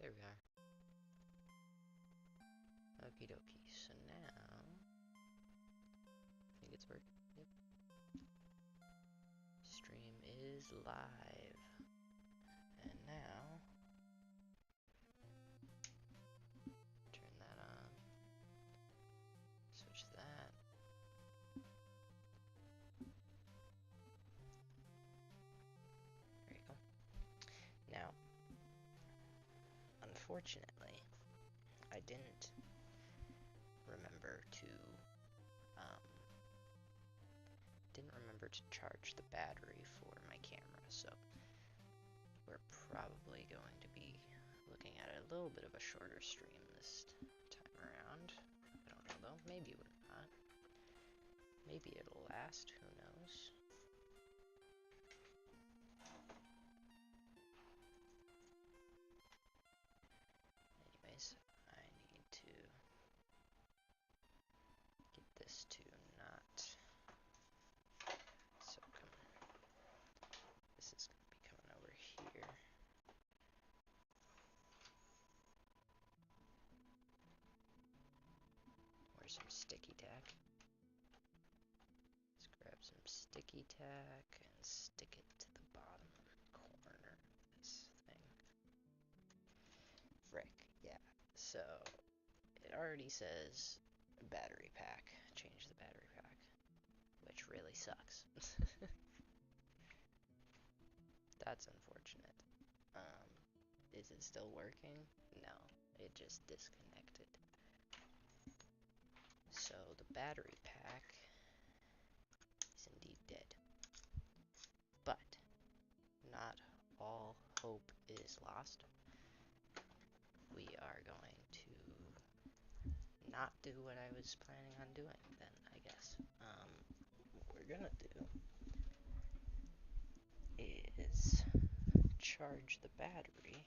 There we are. Okie dokie. So now, I think it's working. Yep. Stream is live. And now, turn that on. Switch that. There you go. Now, unfortunately, I didn't remember to charge the battery for my camera, so we're probably going to be looking at a little bit of a shorter stream this time around. I don't know though, maybe we're not. Maybe it'll last, who knows. Anyways, I need to get this to not, so come on. This is going to be coming over here. Where's some sticky tack? Let's grab some sticky tack and stick it to the bottom corner of this thing. Frick, yeah. So, it already says battery pack. Change the battery pack. Which really sucks. That's unfortunate. Is it still working? No, it just disconnected. So the battery pack is indeed dead. But not all hope is lost. We are going to not do what I was planning on doing then, I guess. What we're gonna do is charge the battery.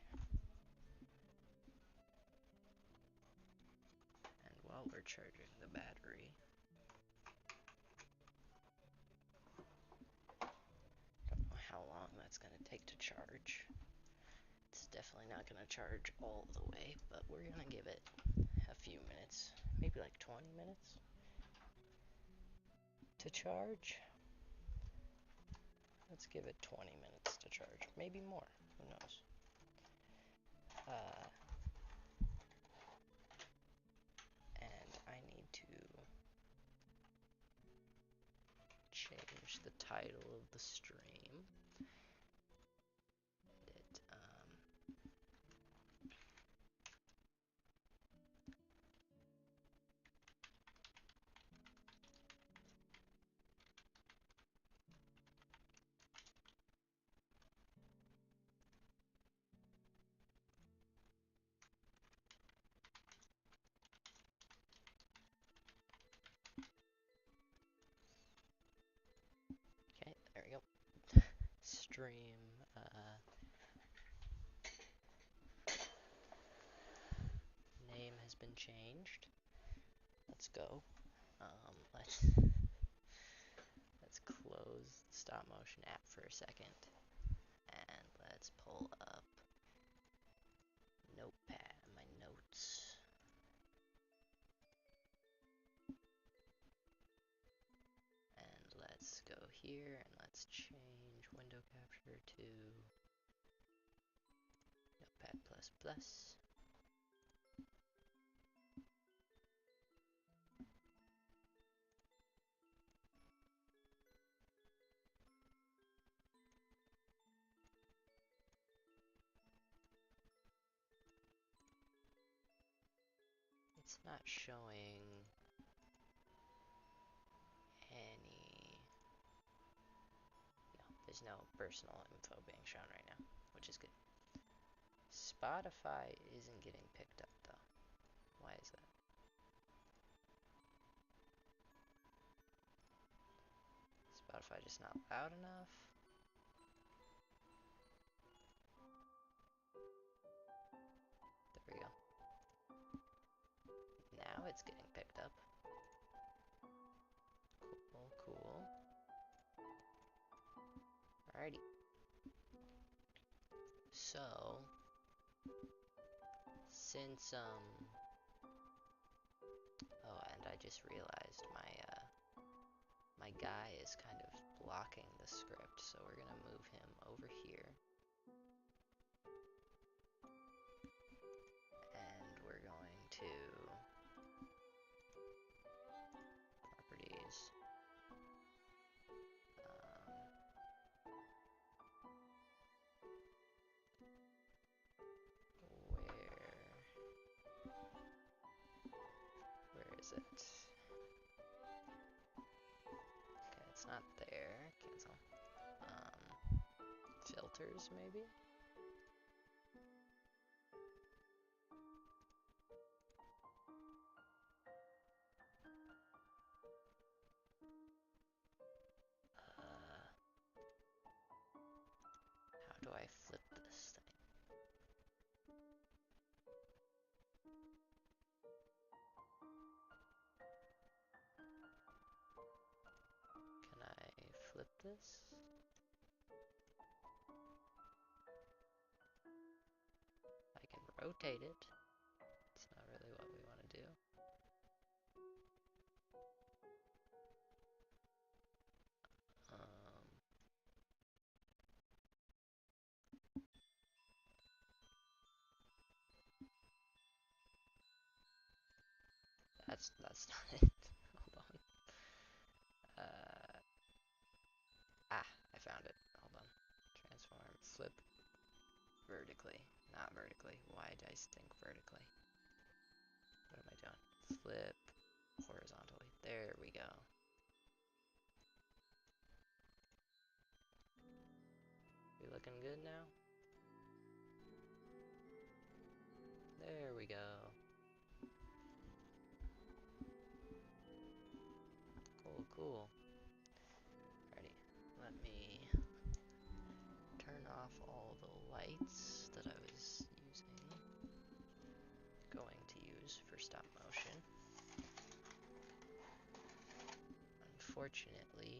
And while we're charging the battery, don't know how long that's going to take to charge. It's definitely not going to charge all the way, but we're going to give it a few minutes, maybe like 20 minutes to charge. Let's give it 20 minutes to charge, maybe more, who knows. And I need to change the title of the stream. Okay, there we go. Stream, name has been changed. Let's go. Let's close the stop motion app for a second. And let's pull up Notepad, my notes. And let's go here and let's change window capture to Notepad++. It's not showing any... No, there's no personal info being shown right now, which is good. Spotify isn't getting picked up though. Why is that? Spotify just not loud enough? There we go. Now it's getting picked up. Cool, cool. Alrighty. So, since, oh, and I just realized my guy is kind of blocking the script, so we're gonna move him over here. And we're going to properties. Where is it? Okay, it's not there. Cancel. Filters, maybe? How do I flip this thing? Can I flip this? I can rotate it. It's not really what we want to do. That's not it. Hold on. I found it. Hold on. Transform, flip vertically, not vertically. Why did I think vertically? What am I doing? Flip horizontally. There we go. We looking good now? There we go. Cool, cool. Alrighty, let me turn off all the lights that I was going to use for stop motion. Unfortunately,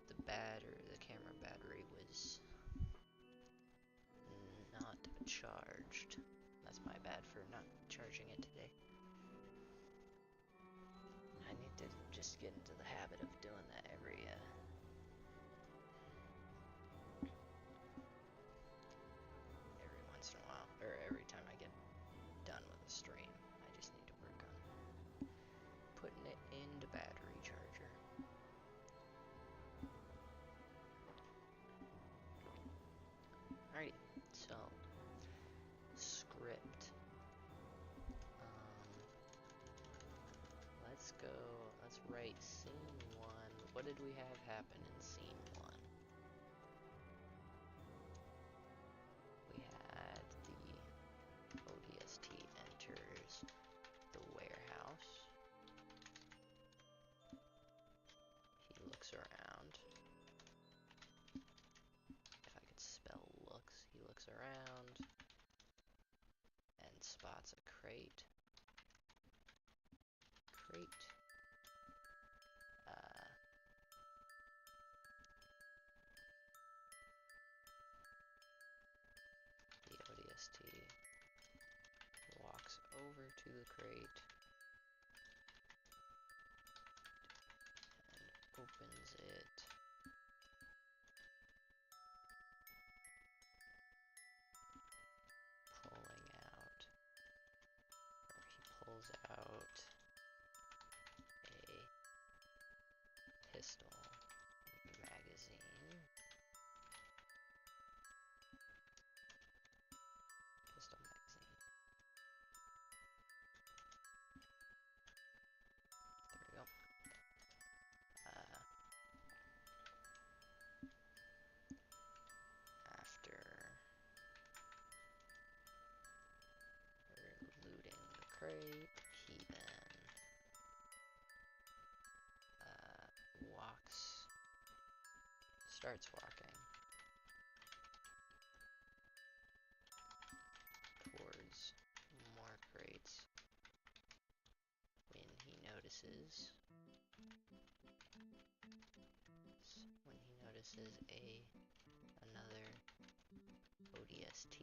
the camera battery was not charged. That's my bad for not charging it today. I need to just get into the habit of doing that every once in a while, or every time I get done with a stream. I just need to work on putting it into battery charger. Alrighty, so script. Let's write scene 1. What did we have happen in scene 1? We had the ODST enters the warehouse. He looks around. If I could spell looks, he looks around and spots a crate. The ODST walks over to the crate and opens it. He pulls out a pistol magazine. There we go. After we're looting the crate, he then starts walking towards more crates when he notices another ODST.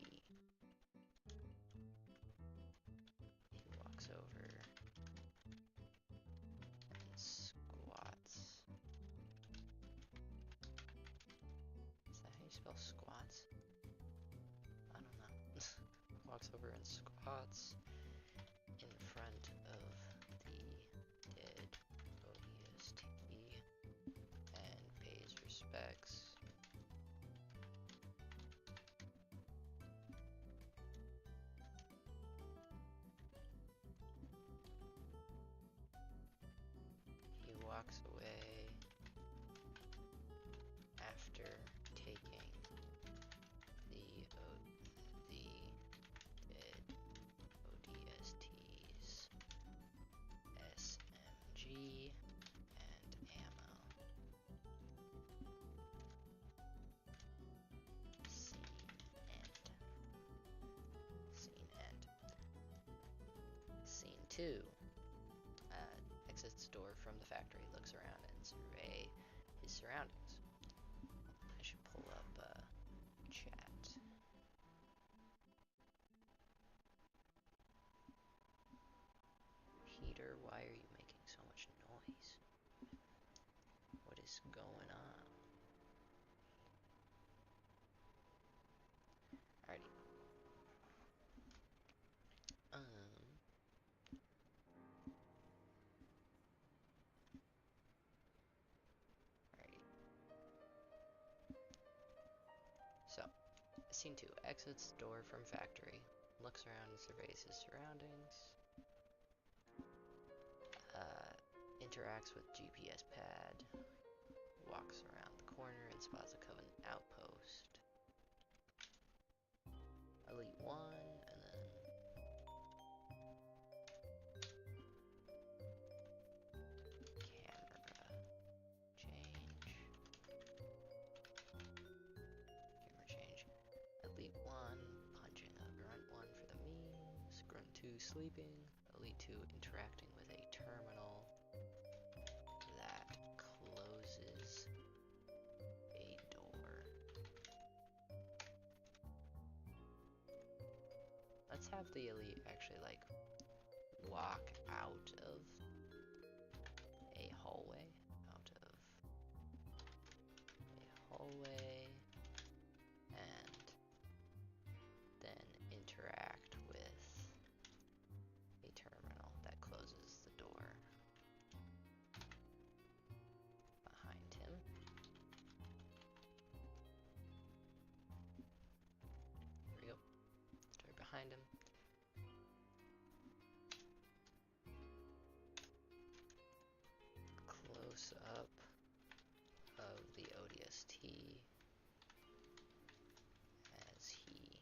spell squats? I don't know. Walks over and squats in front of the dead ODST and pays respects. He walks away after taking the dead ODST's SMG and ammo. Scene end. Scene 2. Exits door from the factory, looks around and survey his surroundings. I should pull up chat. Heater, why are you making so much noise? What is going on? Alrighty. So, scene 2. Exits door from factory. Looks around and surveys his surroundings. Interacts with GPS pad. Walks around the corner and spots a Covenant outpost. Elite 1, and then... Camera change. Elite 1, punching a Grunt 1 for the memes. Grunt 2, sleeping. Elite 2, interacting with a terminal that closes a door. Let's have the Elite actually, like, walk out of a hallway. And then interact with a terminal that closes the door behind him. There we go. Door behind him. Close up of the ODST as he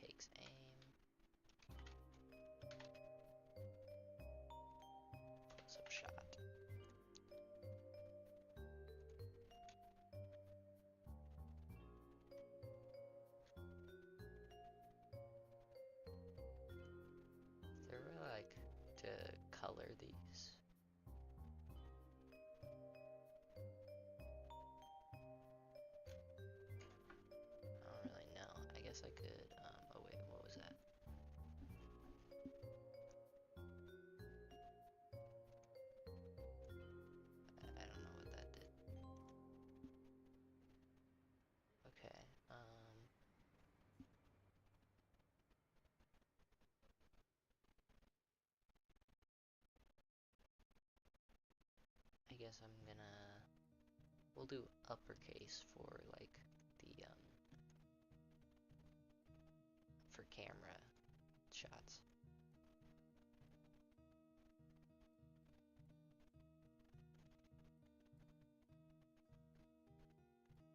takes aim. Close-up shot. Is there really, like, to color these? I don't really know. I guess I could, oh wait, what was that? I don't know what that did. Okay, I guess I'm gonna, we'll do uppercase for, like, the, for camera shots.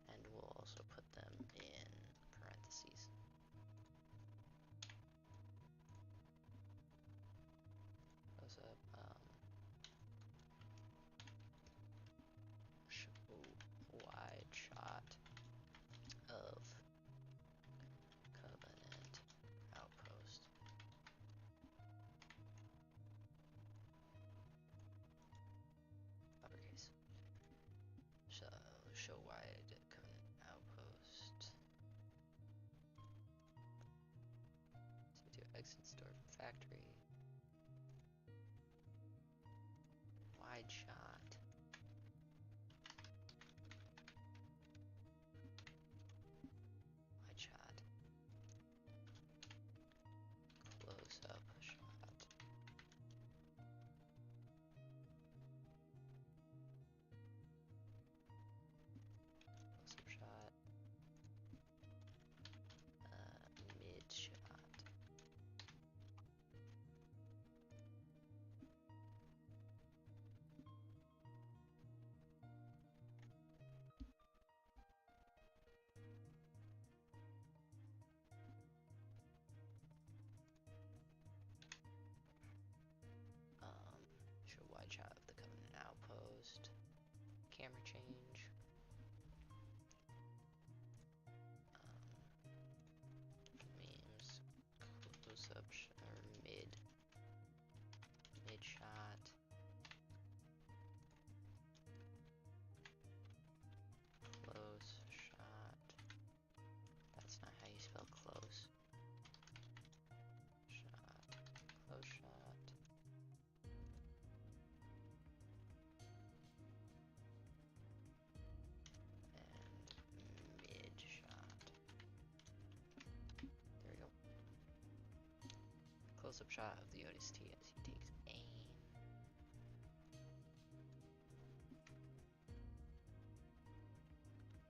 And we'll also put them in parentheses. Close up, show wide shot of Covenant outpost. Uppercase. So, show wide Covenant outpost. So do exit store from factory. Wide shot close-up shot of the ODST as he takes aim.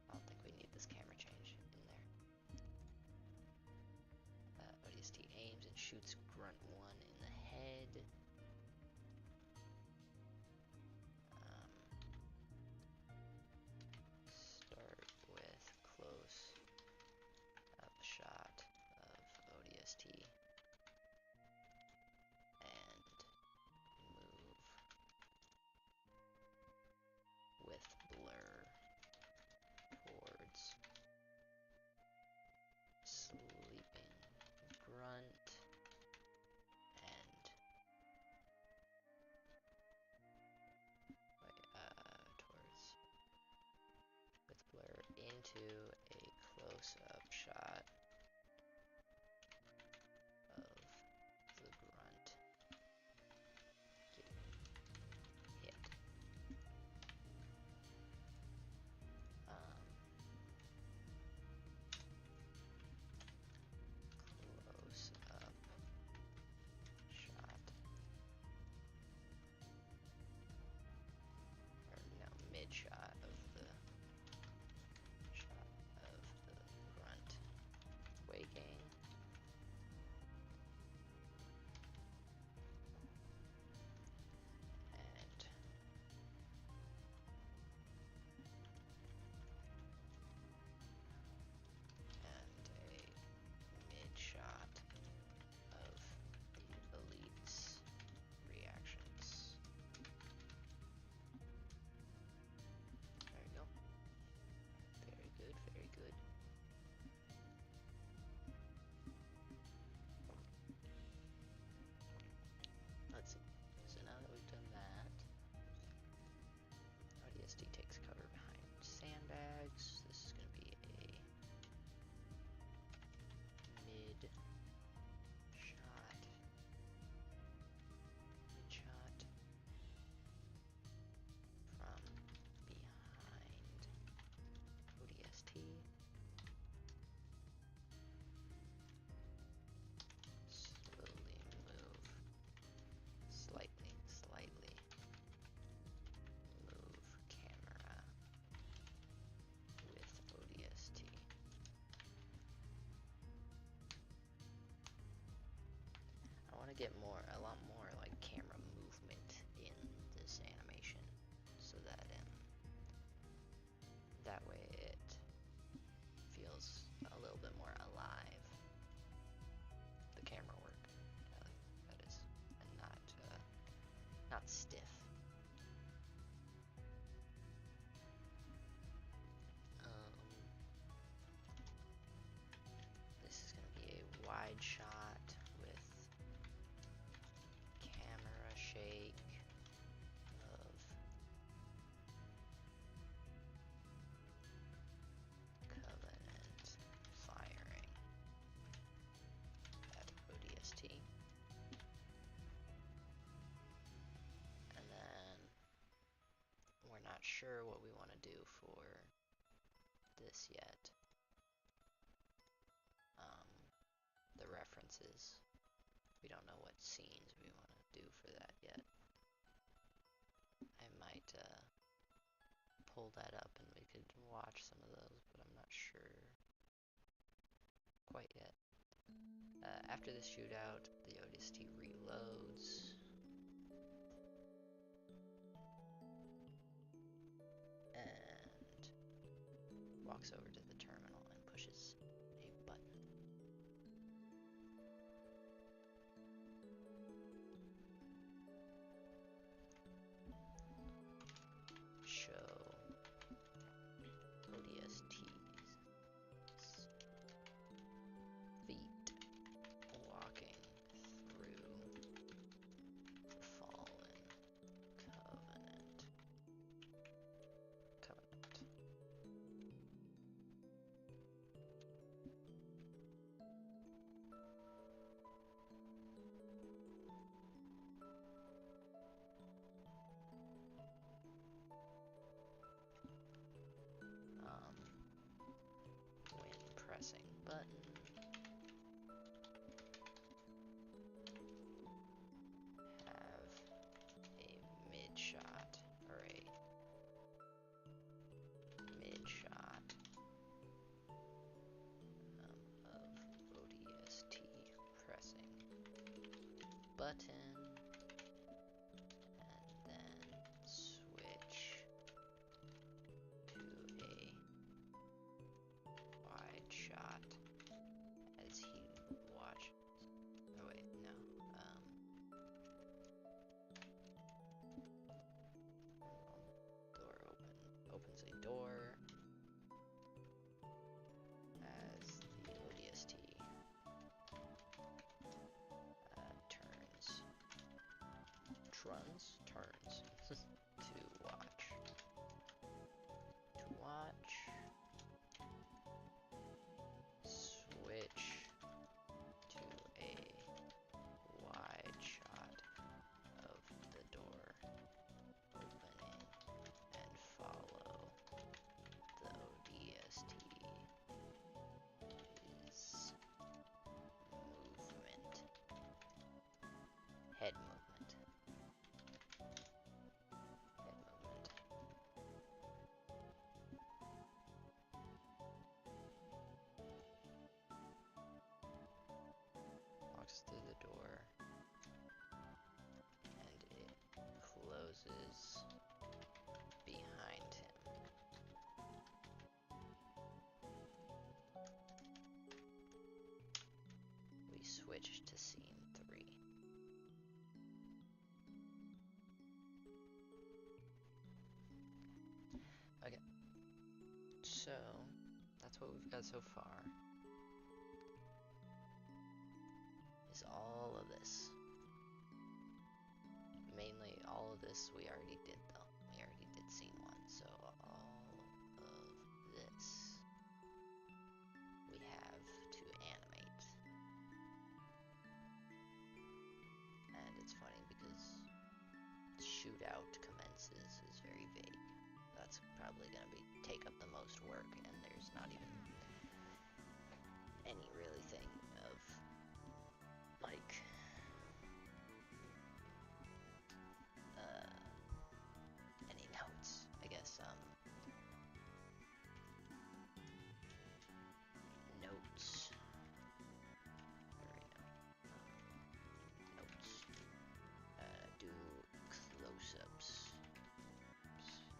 I don't think we need this camera change in there. ODST aims and shoots Grunt 1 in the head. Start with close-up shot of ODST and move with blur towards sleeping Grunt and towards with blur into a close-up shot of the Grunt getting hit. Close-up shot, or no, mid-shot of the Grunt waking. And a mid-shot of the Elite's reactions. There you go. Very good, very good. Let's see. So now that we've done that, ODST takes cover behind sandbags. This is going to be a mid-shot from behind ODST. Slowly move, slightly move camera with ODST. I want to get a lot more like camera movement in this animation, so that that way it feels a little bit more alive. The camera work, that is, and not stiff. This is going to be a wide shot with camera shake of Covenant firing at ODST. And then we're not sure what we want to do for this yet. The references. We don't know what scenes we want to do for that yet. I might pull that up and we could watch some of those, but I'm not sure quite yet. After the shootout, the ODST reloads. And walks over to the terminal and pushes a button. Show ODST's feet walking through the fallen Covenant. scene 3. Okay, so that's what we've got so far. Is all of this. Mainly all of this we already did though. We already did scene 1, so all of this we have to animate. And it's funny because shootout commences is very vague. That's probably gonna take up the most work, and there's not even any really thing of like any notes, I guess. Notes. Notes. Do close-ups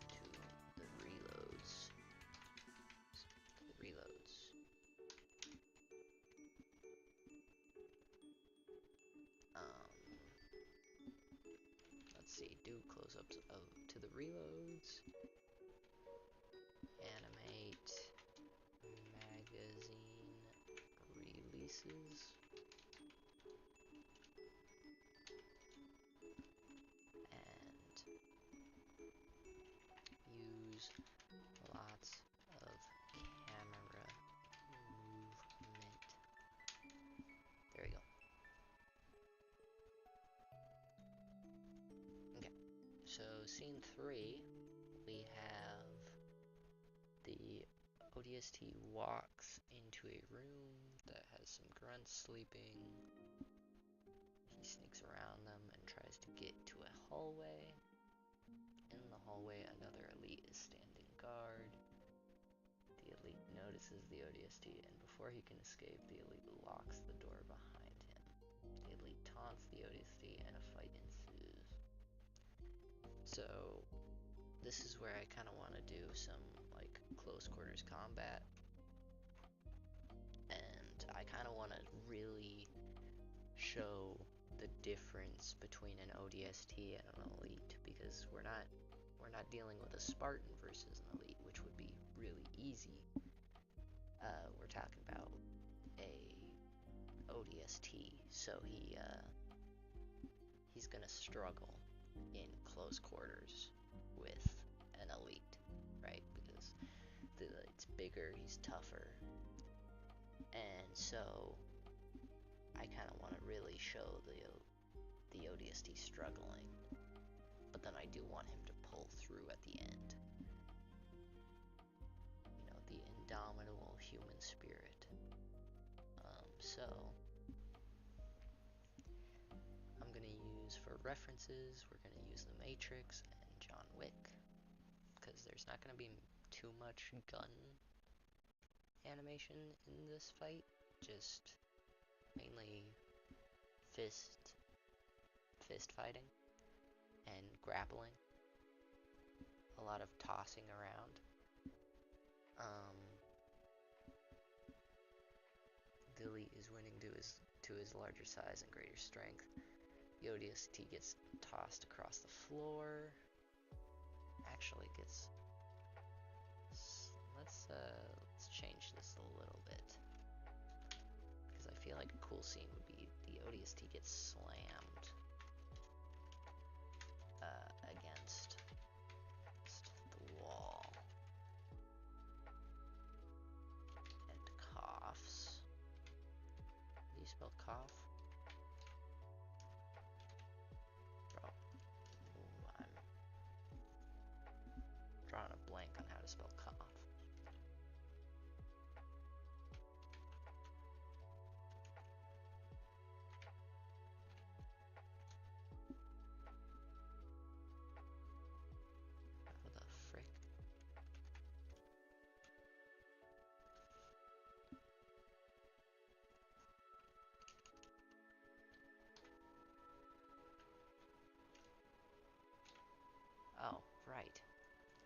to the reloads. Let's see. Do close-ups to the reloads. Animate magazine releases. And use lots of camera movement. There we go. Okay, so scene 3, we have the ODST walks into a room that has some grunts sleeping. He sneaks around them and tries to get to a hallway. In the hallway, another elite is standing guard. The elite notices the ODST, and before he can escape, the elite locks the door behind him. The elite taunts the ODST, and a fight ensues. So, this is where I kind of want to do some, like, close quarters combat. And I kind of want to really show the difference between an ODST and an elite, because we're not dealing with a Spartan versus an elite, which would be really easy. We're talking about a ODST, so he's gonna struggle in close quarters with an elite, right? Because it's bigger, he's tougher, and so I kind of want to really show the ODST struggling, but then I do want him to pull through at the end. You know, the indomitable human spirit. So I'm gonna use, for references, we're gonna use The Matrix and John Wick, because there's not gonna be too much gun animation in this fight, just mainly fist fighting and grappling, a lot of tossing around. The elite is winning to his larger size and greater strength. The ODST gets tossed across the floor. Actually gets... Let's change this a little bit, because I feel like a cool scene would be the ODST gets slammed against the wall and coughs. Do you spell cough? Bro, I'm drawing a blank on how to spell cough. What the frick? Oh, right.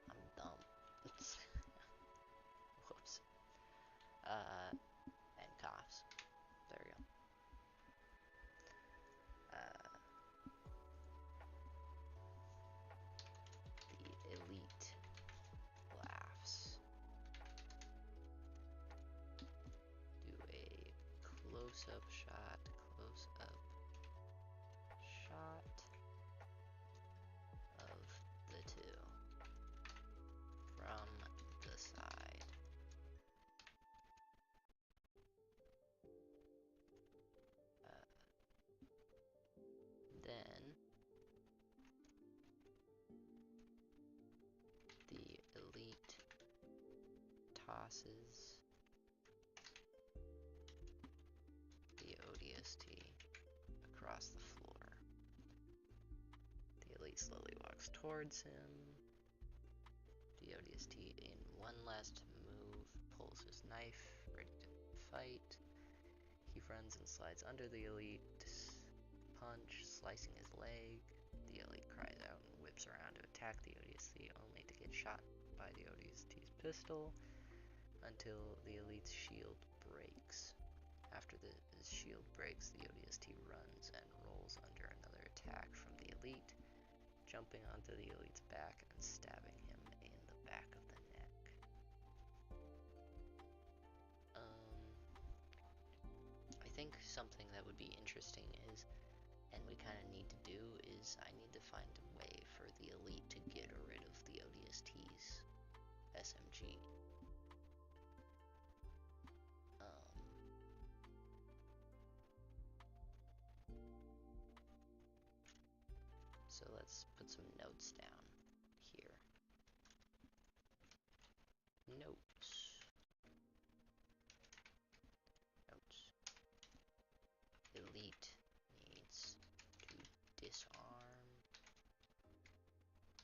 I'm dumb. Whoops. And coughs. There we go. close-up shot, close-up shot of the two from the side. Then the elite tosses the ODST across the floor. The elite slowly walks towards him. The ODST, in one last move, pulls his knife, ready to fight. He runs and slides under the elite's punch, slicing his leg. The elite cries out and whips around to attack the ODST, only to get shot by the ODST's pistol until the elite's shield breaks. After his shield breaks, the ODST runs and rolls under another attack from the elite, jumping onto the elite's back and stabbing him in the back of the neck. I think something that would be interesting is, and we kind of need to do, is I need to find a way for the elite to get rid of the ODST's SMG. So let's put some notes down here. Notes. Elite needs to disarm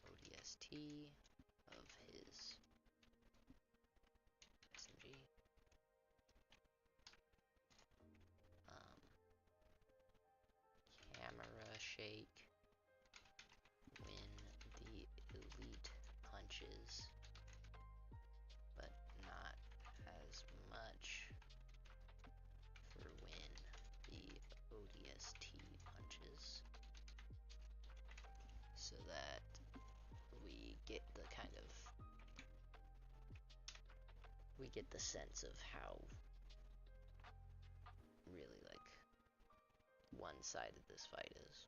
ODST of his SMG. Camera shake when the elite punches, but not as much for when the ODST punches, so that we get the sense of how really one-sided this fight is.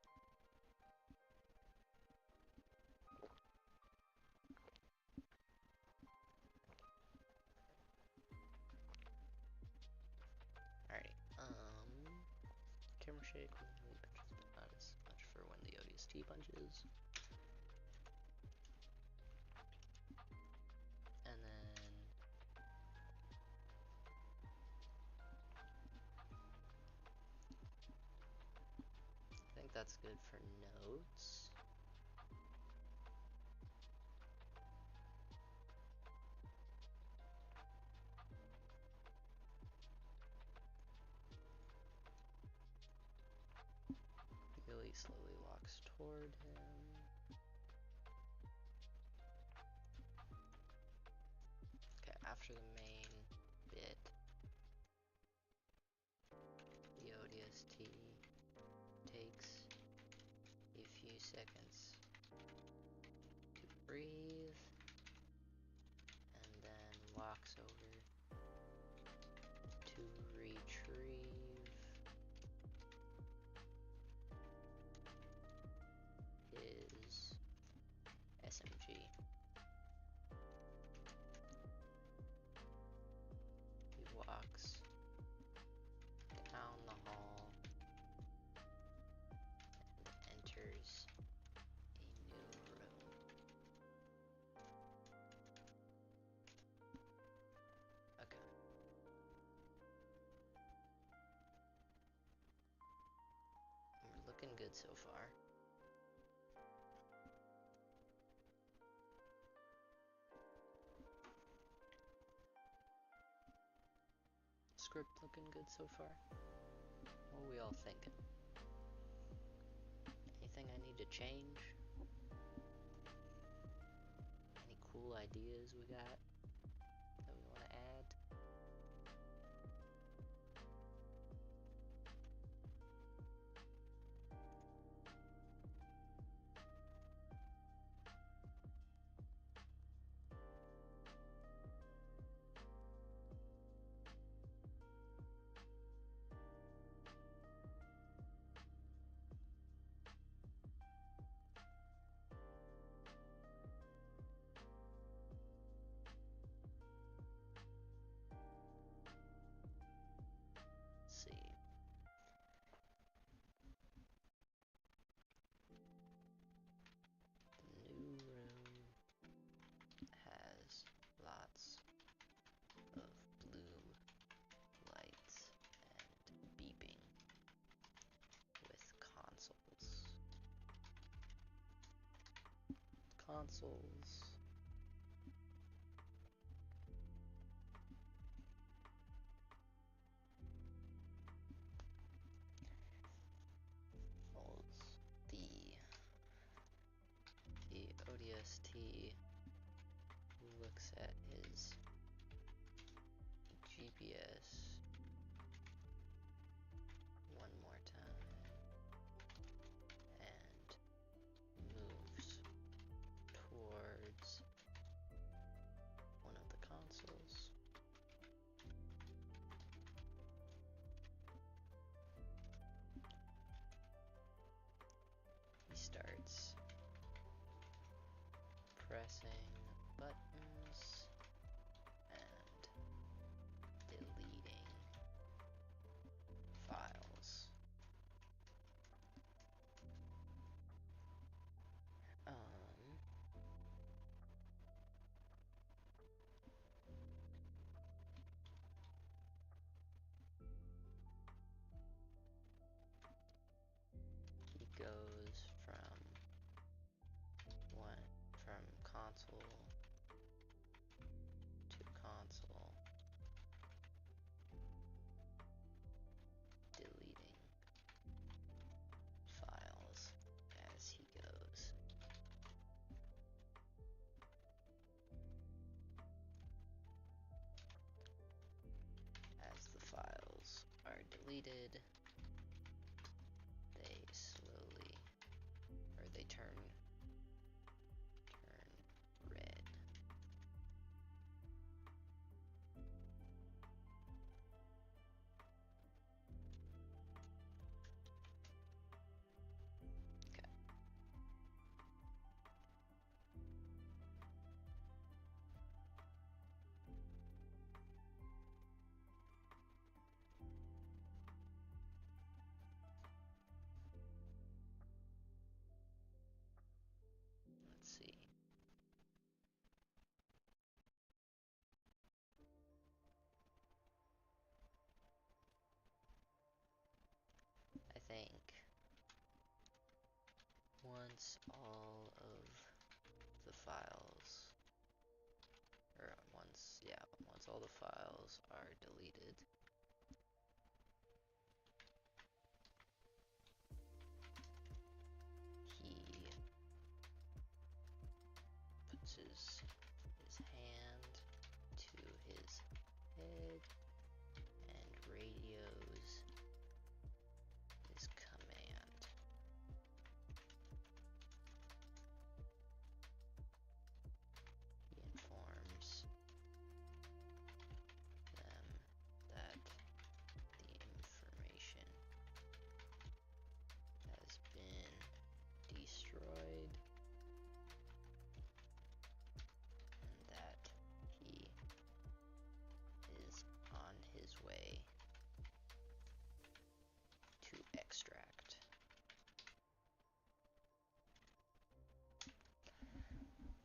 Alright, camera shake when the elite punches, but not as much for when the ODST punches. And then I think that's good for notes. The elite slowly walks toward him. Okay, after the main bit, the ODST takes a few seconds to breathe, and then walks over to retrieve his SMG. He walks down the hall and enters a new room. Okay. We're looking good so far. Script looking good so far? What are we all thinking? Anything I need to change? Any cool ideas we got that we want to add? consoles. The ODST looks at his GPS one more time and moves towards one of the consoles. He starts pressing buttons and deleting files. He goes from console to console, deleting files as he goes. As the files are deleted, they slowly, or they turn red. Okay. Let's see. I think once all of the files, once all the files are deleted, he puts his hand to his head and radios his command. He informs them that the information has been destroyed and that he is on his way to extract.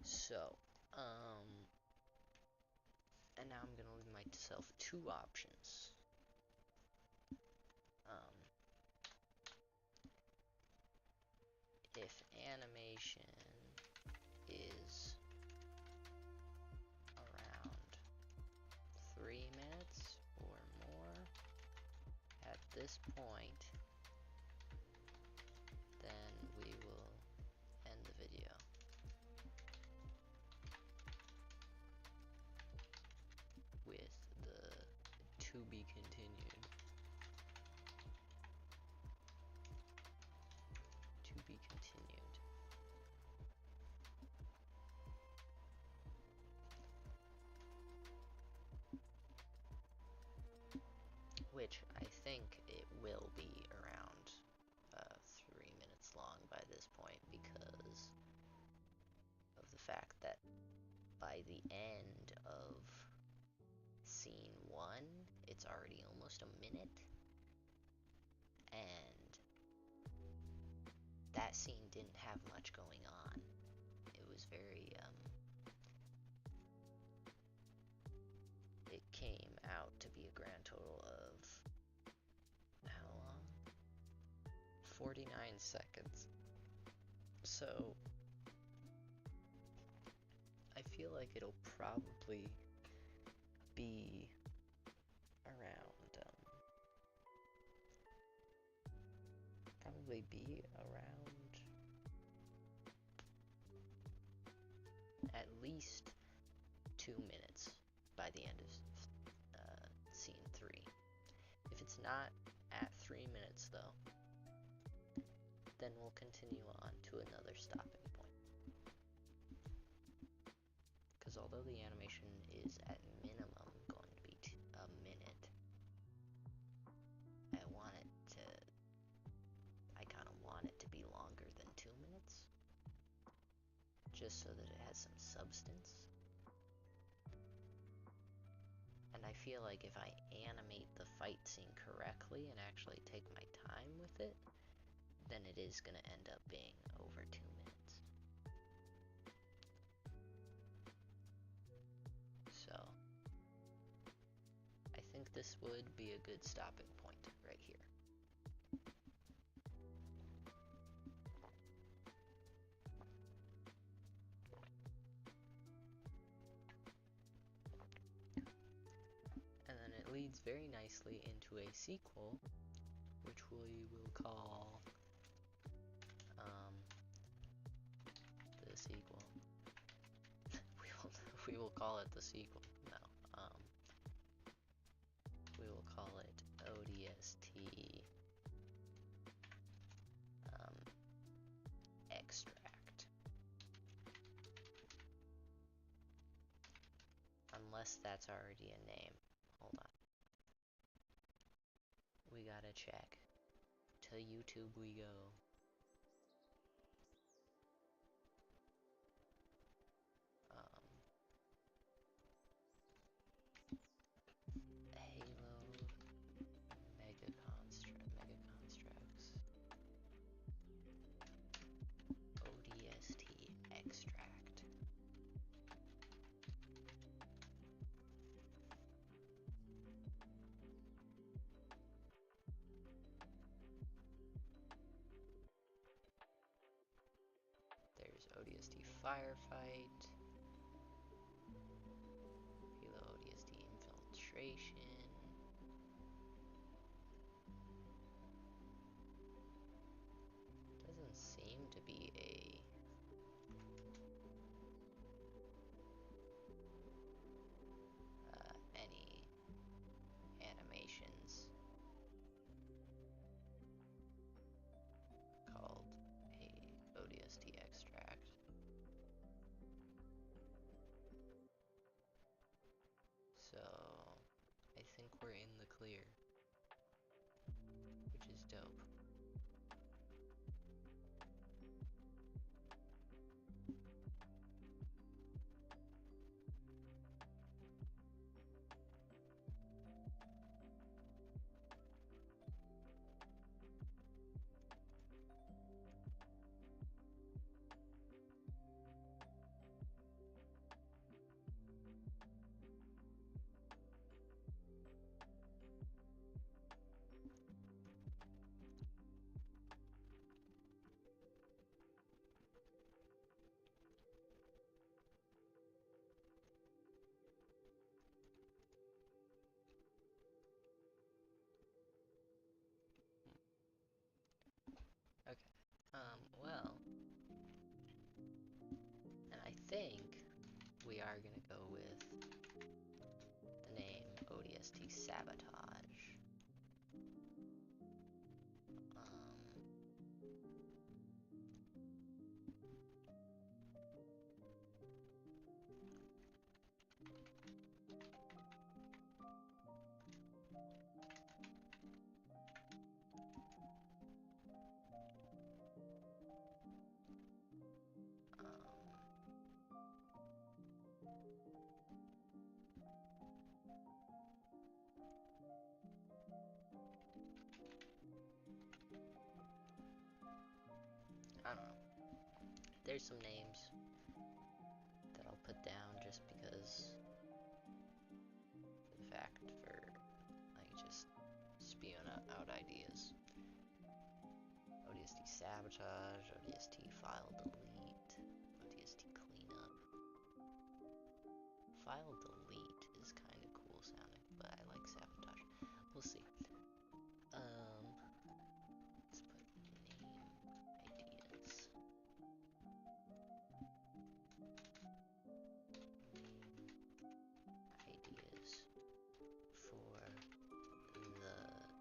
So, and now I'm gonna leave myself two options. If animation is around 3 minutes or more at this point, then we will end the video. With the to be continued. To be continued. Which I think it will be around 3 minutes long by this point because of the fact that by the end of scene 1, it's already almost a minute, and that scene didn't have much going on. It was very, it came out to be a grand total of, how long? 49 seconds. So, feel like it'll probably be around, at least 2 minutes by the end of scene 3. If it's not at 3 minutes though, then we'll continue on to another stopping point. Because although the animation is at minimum going to be a minute, I kind of want it to be longer than 2 minutes, just so that it has some substance. And I feel like if I animate the fight scene correctly and actually take my time with it, then it is going to end up being over 2 minutes. So, I think this would be a good stopping point right here. And then it leads very nicely into a sequel, which we will call the sequel. we will call it the sequel. No, we will call it ODST extract. Unless that's already a name. Hold on. We gotta check. To YouTube we go. Halo Mega Constructs ODST extract. There's ODST Firefight, Halo ODST Infiltration. Doesn't seem to be any animations called a ODST extract. So I think we're in the clear, which is dope. Okay, well, and I think we are gonna go with the name ODST Sabotage. I don't know. There's some names that I'll put down just because for the fact for like just spewing out ideas. ODST Sabotage, ODST File Delete, ODST Cleanup. file delete is kind of cool sounding, but I like sabotage. We'll see. Let's put name ideas. Name ideas for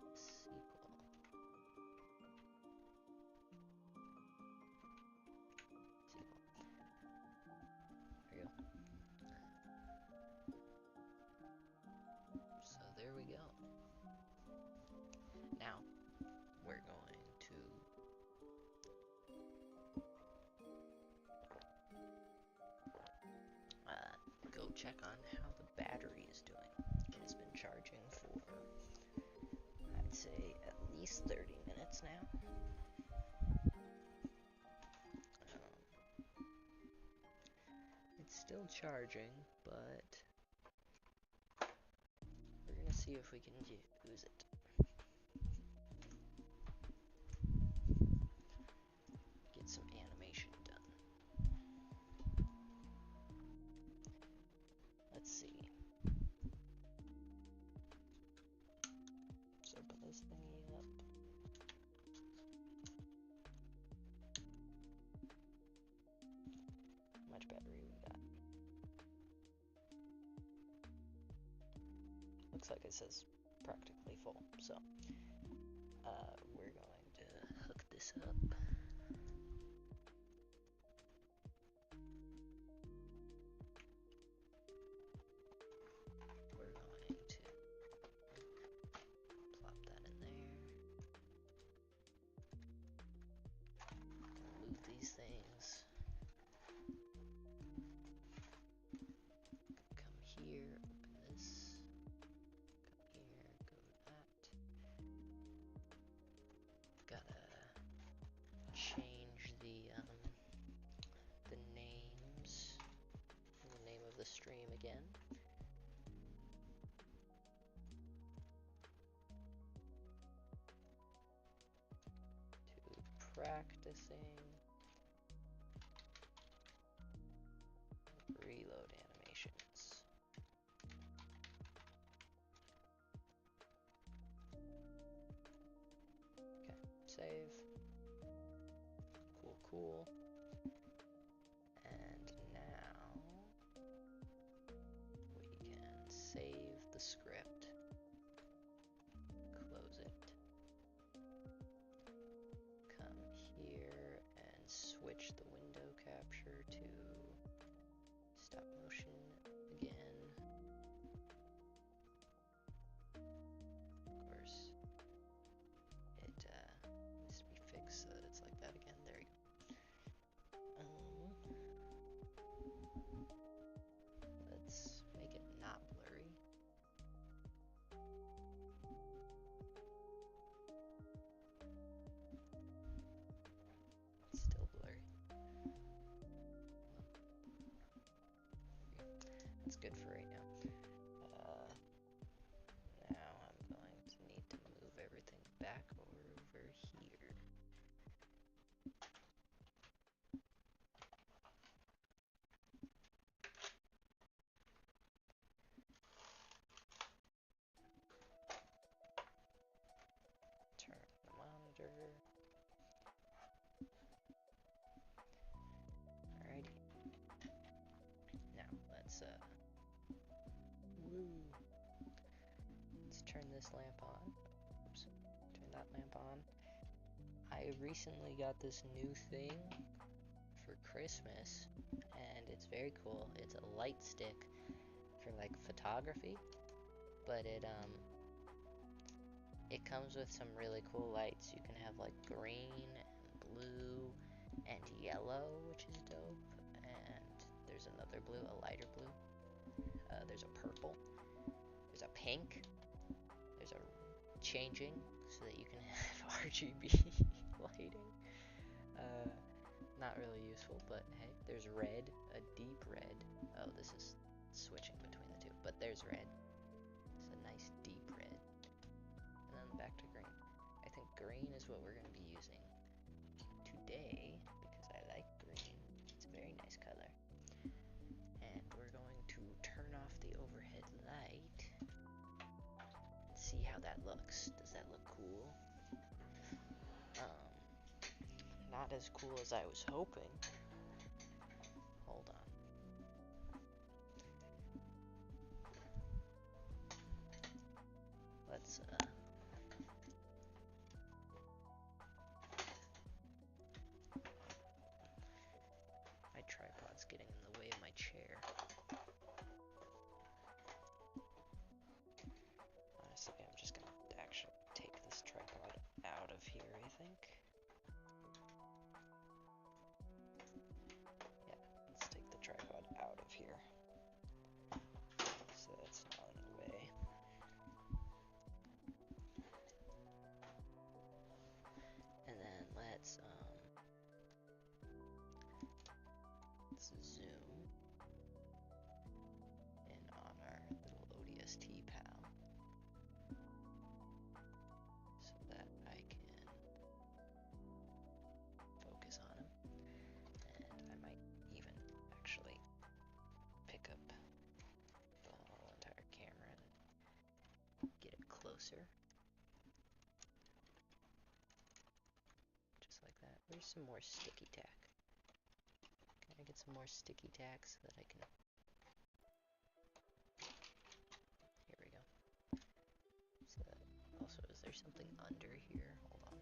the sequel. There we go. So there we go. Now we're going to go check on how the battery is doing. It has been charging for, I'd say, at least 30 minutes now. It's still charging, but we're gonna see if we can use it. Get some animation done. Let's see. Let's open this thingy up. How much battery we got? Looks like it says practically full, so we're going to hook this up. We're going to plop that in there. Move these things. Come here, open this. Come here, go to that. Gotta change the names, the name of the stream again. To practicing reload animations. Okay, save. Cool. And now we can save the script, close it, come here and switch the window capture to stop motion again. Of course, it needs to be fixed so that it's like that again. There you go. Let's make it not blurry. It's still blurry. That's good for right now. Now I'm going to need to move everything back over here. Turn the monitor. Alrighty. Now let's let's turn this lamp on. Oops. Turn that lamp on. I recently got this new thing for Christmas, and it's very cool. It's a light stick for like photography, but it comes with some really cool lights. You can have like green and blue and yellow, which is dope, and there's another blue, a lighter blue. There's a purple, there's a pink, there's a changing so that you can have RGB lighting. Not really useful, but hey, there's red, a deep red. Oh, this is switching between the two, but there's red. It's a nice deep red. And then back to green. I think green is what we're going to be using today because I like green. It's a very nice color. And we're going to turn off that looks. Does that look cool? Not as cool as I was hoping. Hold on. Let's my tripod's getting in the way of my chair. Honestly, I'm just gonna actually take this tripod out of here, I think. Yeah, let's take the tripod out of here. So that's not in the way. And then let's zoom in on our little ODST pal so that I can focus on him. And I might even actually pick up the whole entire camera and get it closer. Just like that. Where's some more sticky tack? Can I get some more sticky tack so that I can... Here we go. So also, is there something under here? Hold on.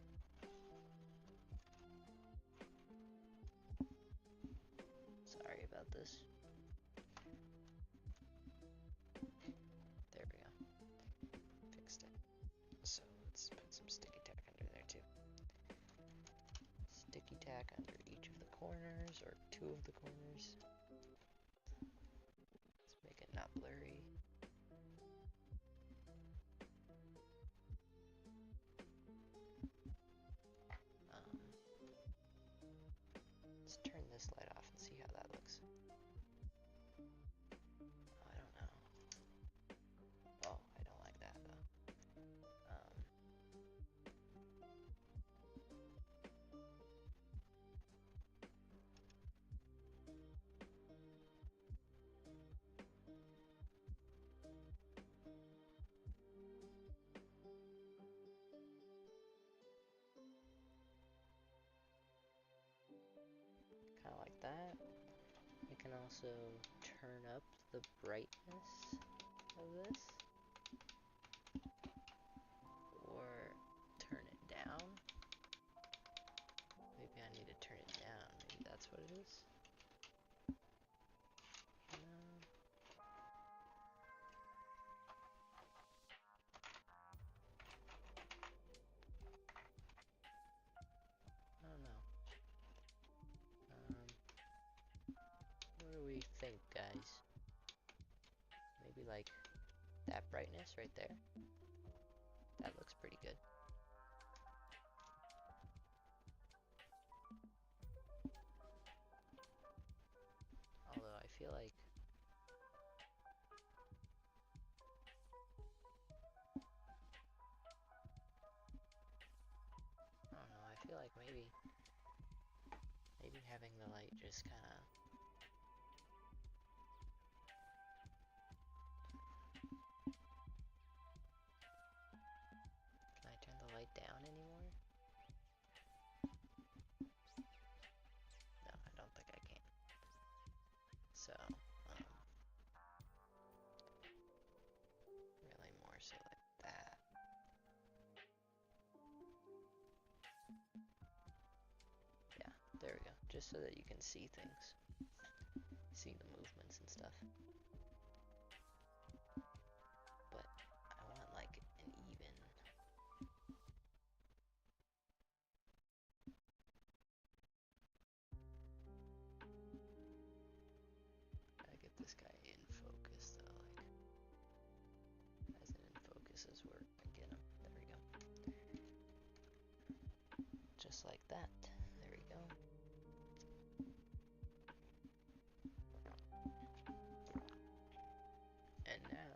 Sorry about this. There we go. Fixed it. So let's put some sticky tack under there too. Sticky tack under each of the corners, or two of the corners. Let's make it not blurry. Let's turn this light off and see how that looks. I don't know. Oh, I don't like that though. Kind of like that. I can also turn up the brightness of this, or turn it down. Maybe I need to turn it down. Maybe that's what it is. No. I don't know. What do we think, guys? Maybe like that brightness right there. That looks pretty good. Although I feel like I don't know, I feel like maybe having the light just kind of Can I turn the light down anymore? No, I don't think I can. So, really more so like that. Yeah, there we go. Just so that you can see things. See the movements and stuff. But I want like an even... Gotta get this guy in focus though, like as in focus as work and get him. There we go. Just like that. There we go. And now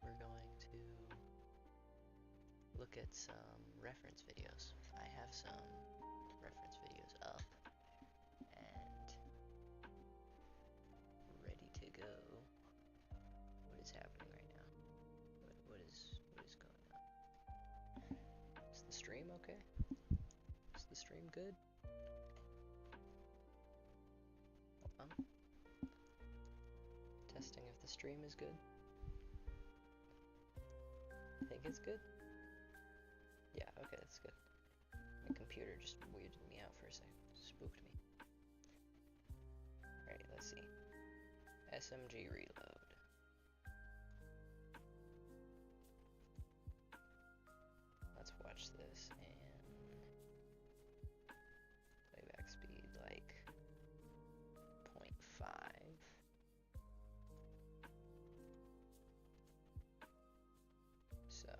we're going to look at some reference videos. I have some reference videos up and ready to go. What is happening right now? What is going on? good? Hold on. Testing if the stream is good. I think it's good. Yeah, okay, that's good. My computer just weirded me out for a second. Spooked me. Alright, let's see. SMG reload. Let's watch this and playback speed like 0.5. So,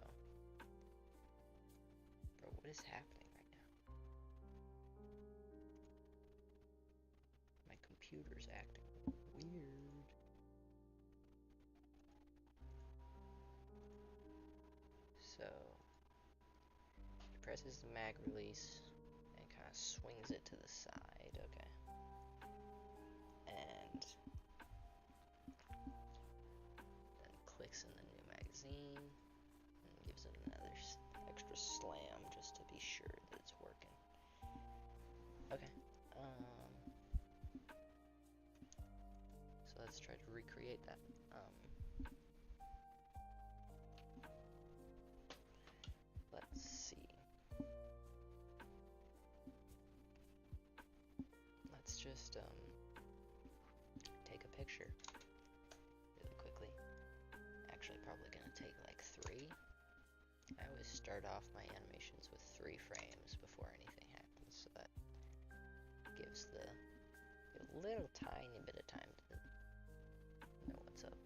bro, what is happening right now? My computer's acting weird. So, he presses the mag release and kind of swings it to the side, okay. And then clicks in the new magazine and gives it another extra slam just to be sure that it's working. Okay. So let's try to recreate that. Let's see. Let's just take a picture really quickly. Actually, probably gonna take like 3. I always start off my animations with 3 frames before anything happens, so that gives a little tiny bit of time to know what's up.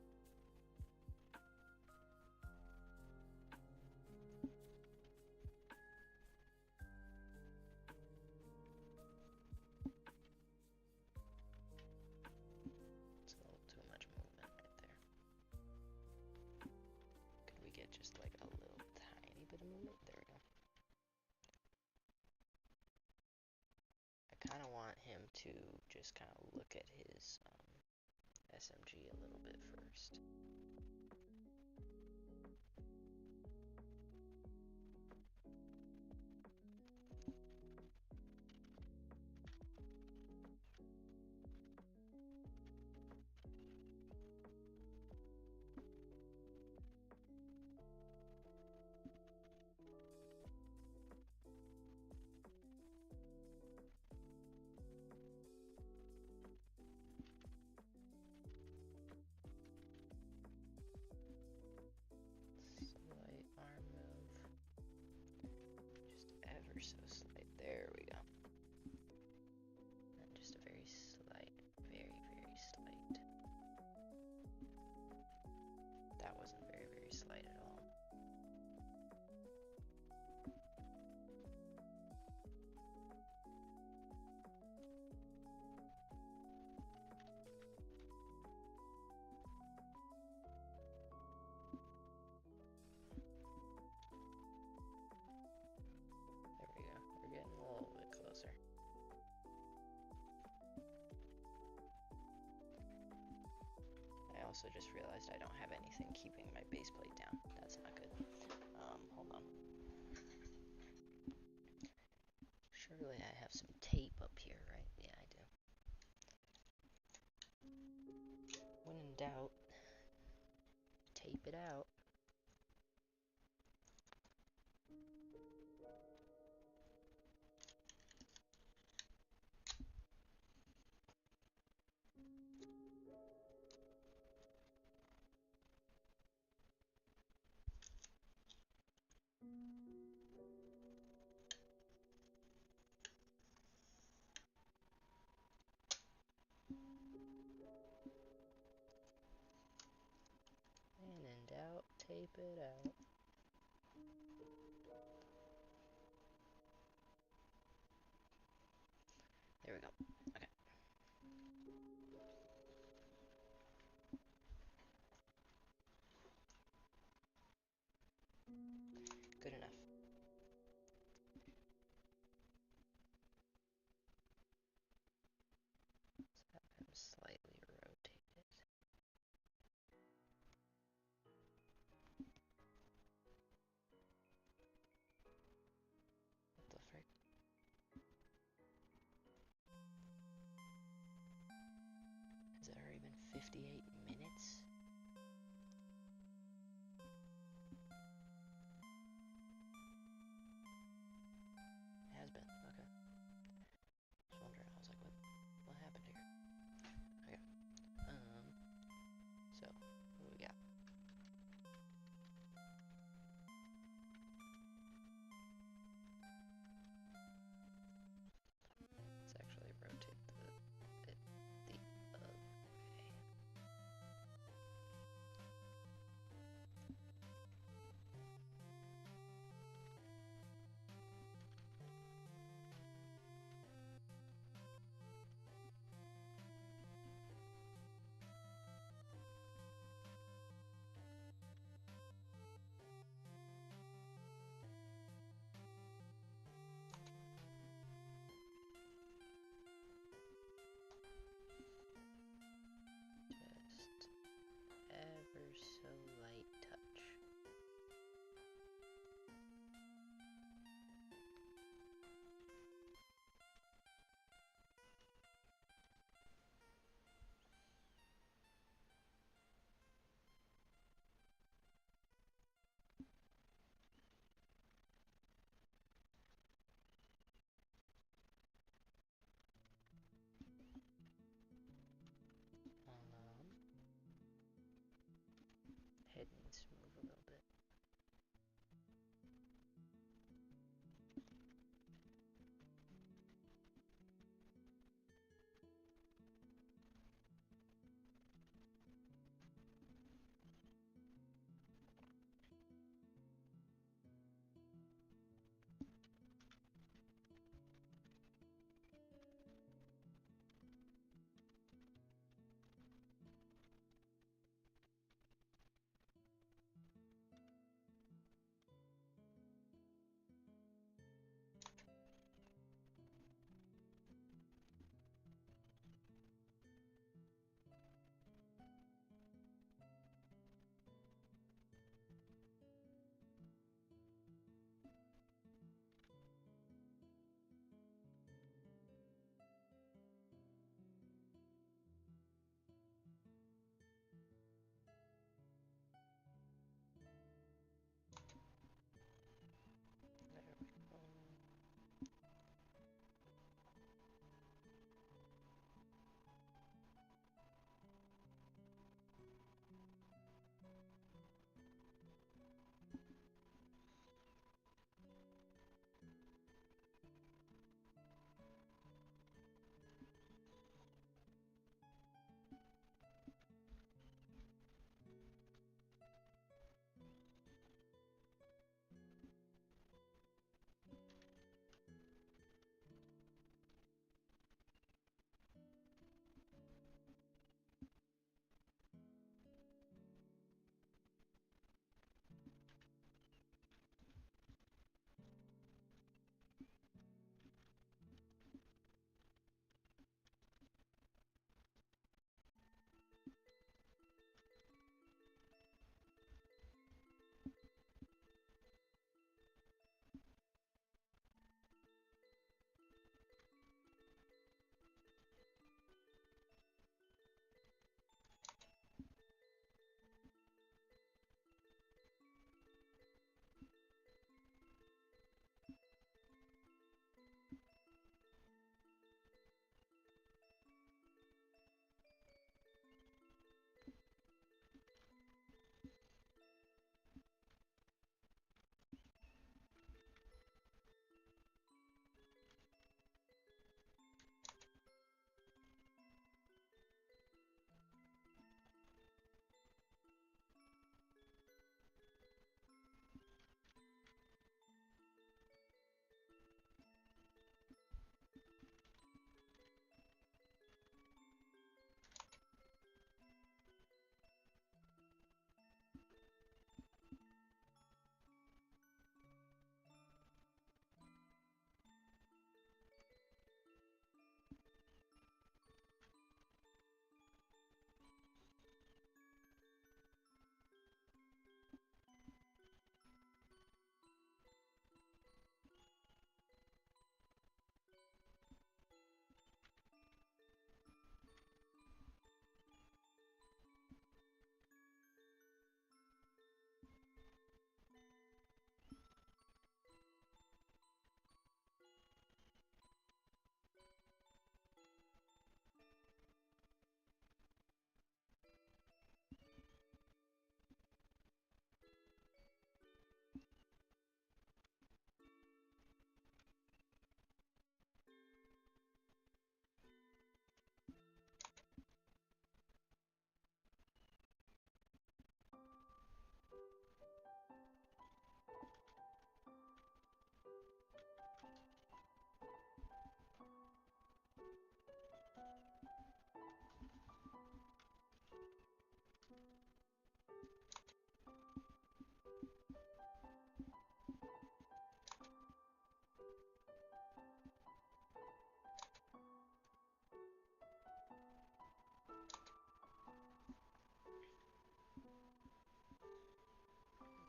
It's a little too much movement right there. Could we get just like a little tiny bit of movement? There we go. I kind of want him to just kind of look at his SMG a little bit first. Slight arm move. Just ever so slight. There we go. And just a very slight, very, very slight. That wasn't very, very slight at all. There we go. We're getting a little bit closer. I also just realized I don't have anything keeping my base plate down. That's not good. Hold on. Surely I have some tape up here, right? Yeah, I do. When in doubt, tape it out. When in doubt, tape it out. There we go. Okay. Good enough. Let's have him slightly rotate it. What the frick? head needs to move a little bit. There we go.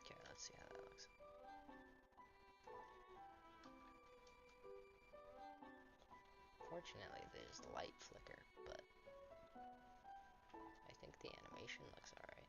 Okay, let's see how that looks. Fortunately, there's light flicker, but I think the animation looks alright.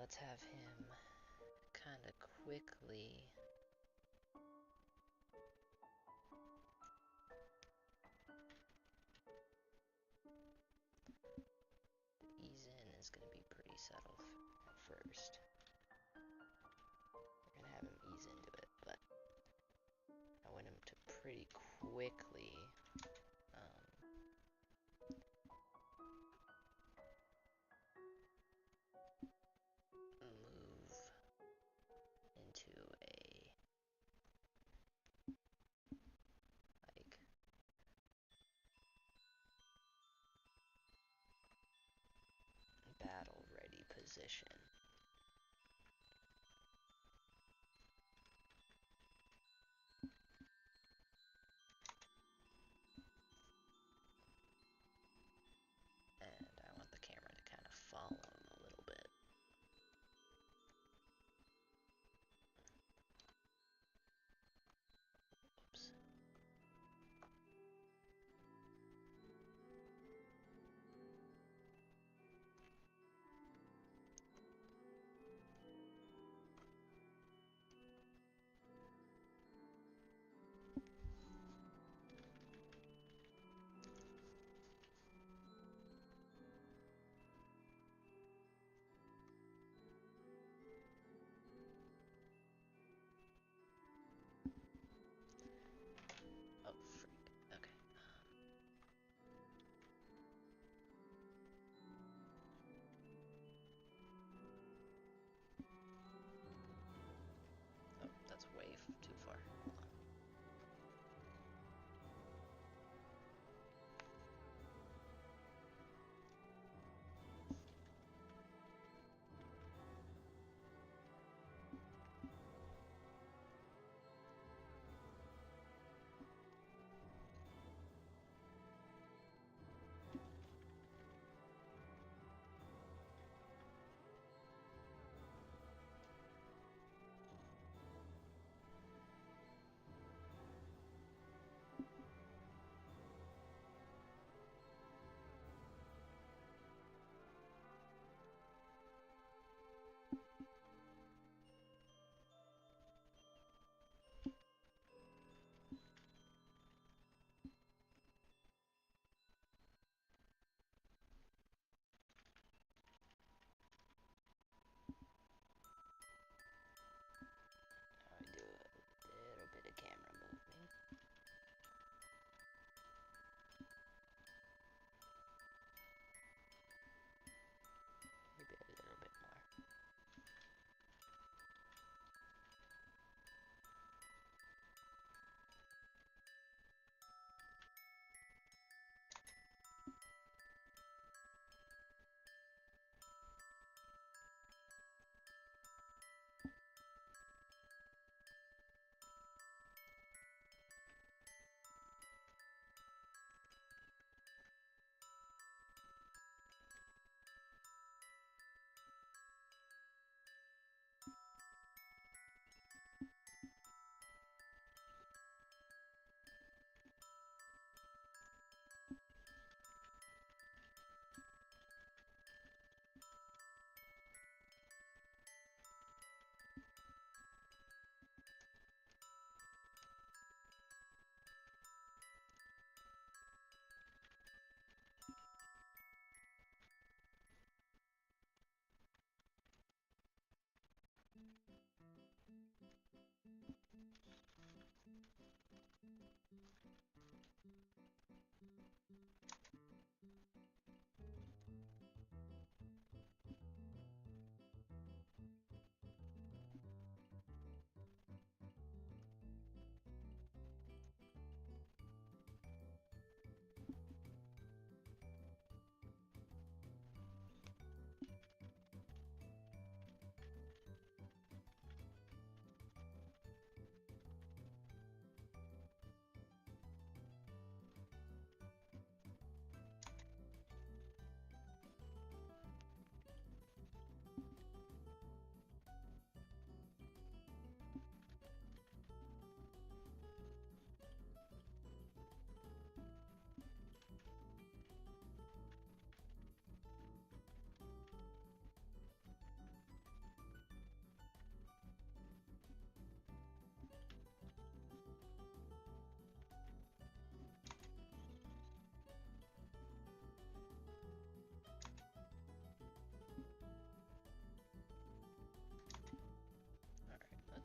let's have him kind of quickly ease in. Is going to be pretty subtle at first. We're going to have him ease into it, but I want him to pretty quickly move into a like battle ready position. And I want the camera to kind of follow him a little bit. Oops.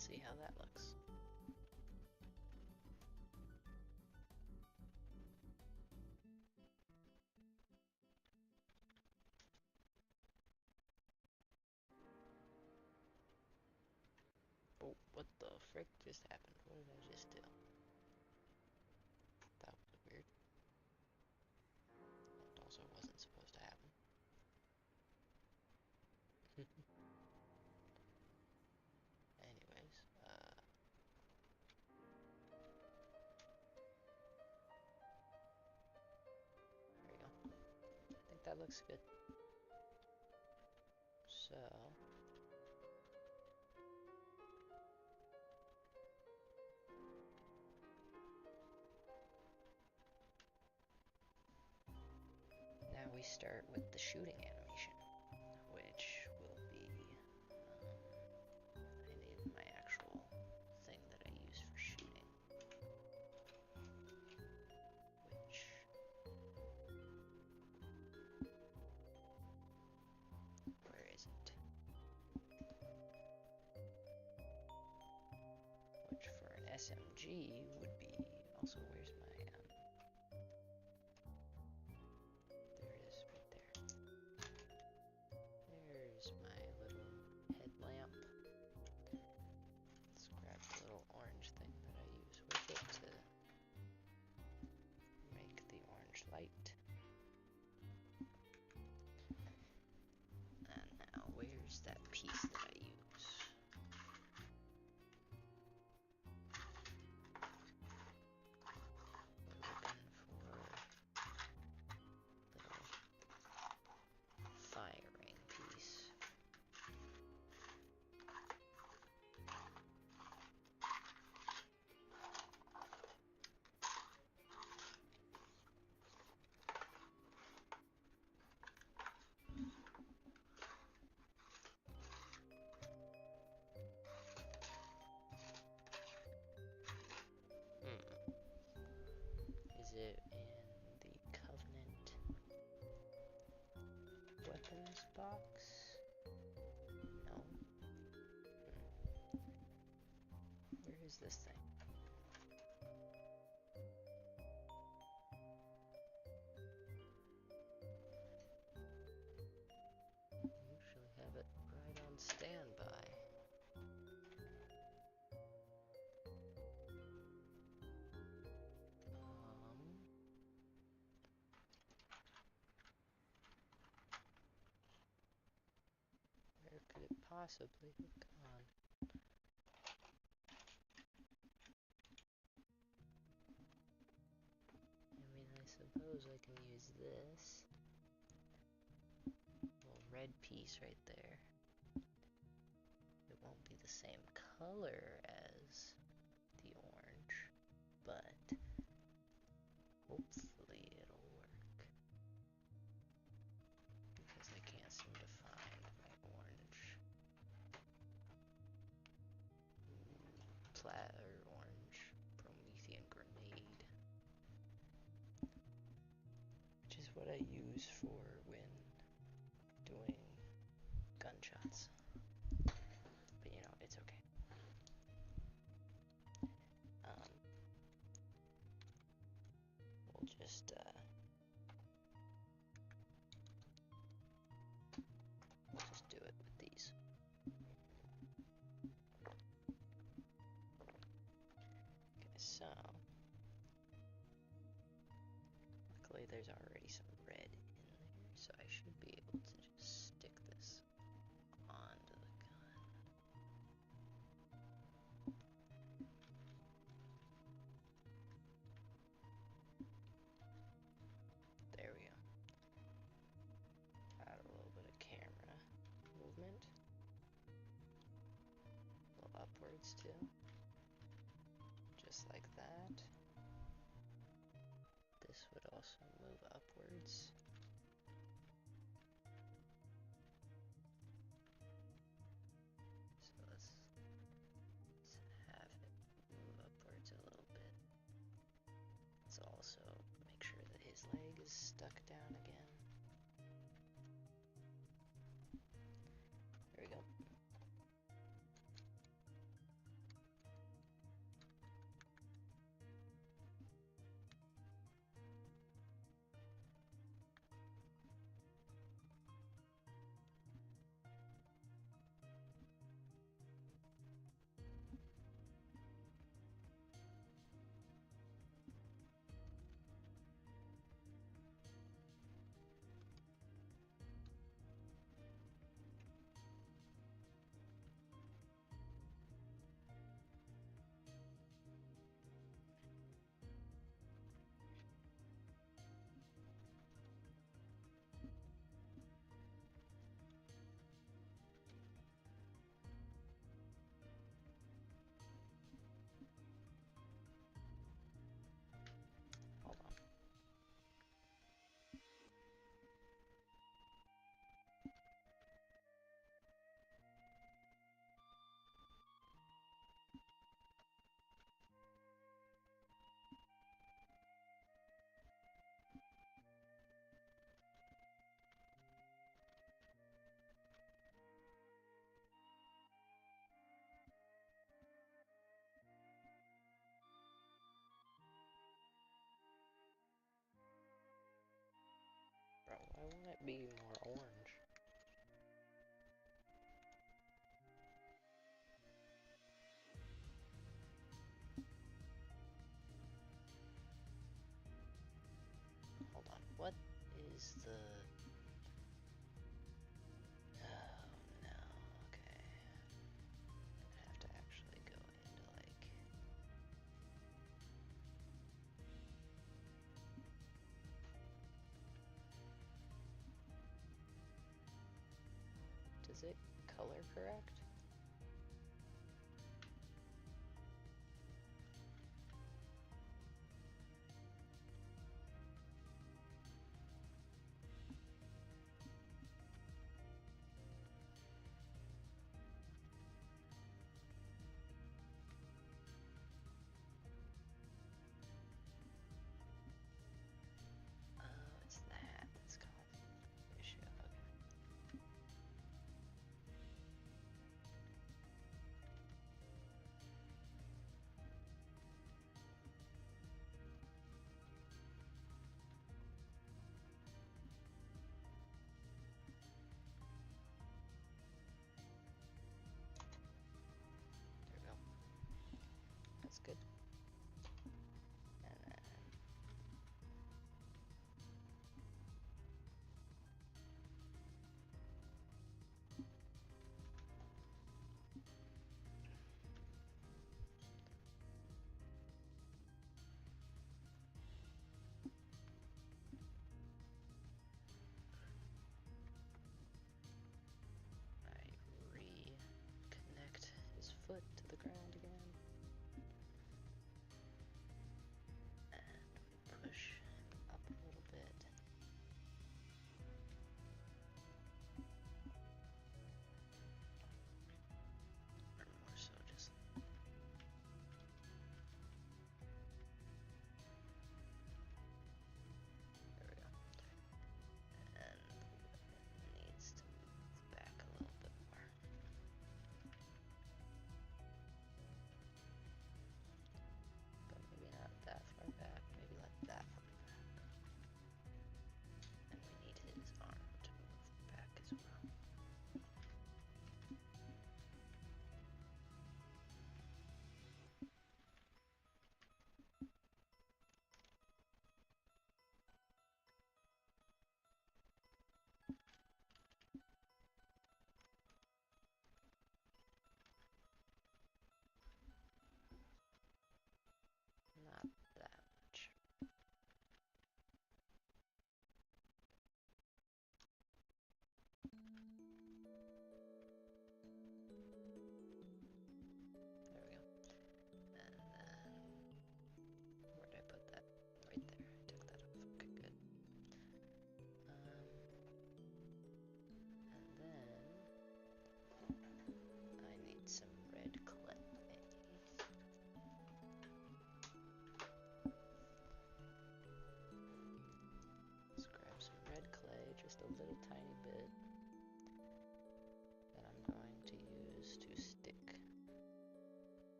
Let's see how that looks. Oh, what the frick just happened? What did I just do? That was weird. It also wasn't supposed to happen. Anyways, there we go. I think that looks good. So, now we start with the shooting animation, which will be, I need my actual thing that I use for shooting, which, where is it? Which for an SMG would be, also where's my, there it is, right there. There's my little headlamp. Let's grab the little orange thing that I use with it to make the orange light. And now, where's that piece that I use? We're looking for little firing piece. Is it in the Covenant weapons box? No. Where is this thing? I usually have it right on standby. Where could it possibly have gone? I mean, I suppose I can use this little red piece right there. It won't be the same color as the orange, but hopefully it'll work. Because I can't seem to find my orange. Platter orange Promethean grenade. Which is what I use for when doing gunshots. But you know, it's okay. We'll just do it with these. Okay, so luckily there's already some red in there, so I should be able to just stick this onto the gun. There we go. Add a little bit of camera movement. A little upwards too. Just like that. This would also move upwards. So let's have it move upwards a little bit. Let's also make sure that his leg is stuck down again. There we go. be more orange. Hold on, what is the... Oh no, okay. I have to actually go into like... Does it color correct? Oh, it's that that's causing the issue. Okay.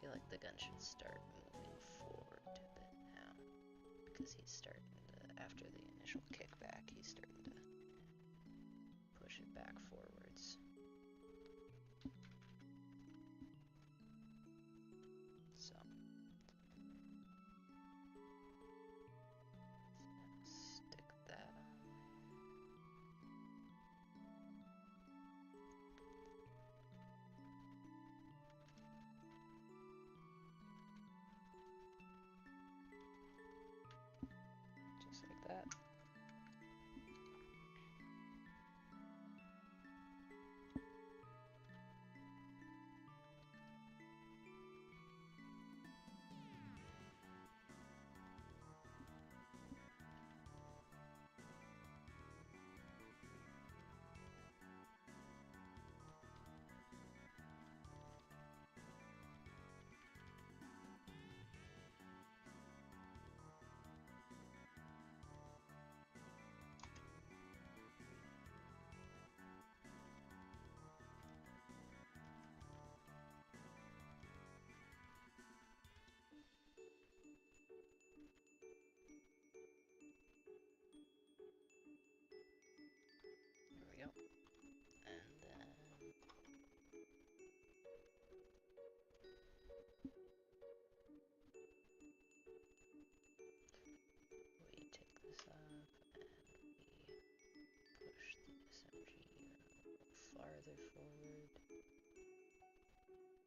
feel like the gun should start moving forward a bit now, because he's starting to, after the initial kickback, he's starting to push it back forwards. So, stick that on there. Just like that. There we go. And then we take this off and we push the SMG even a little farther forward.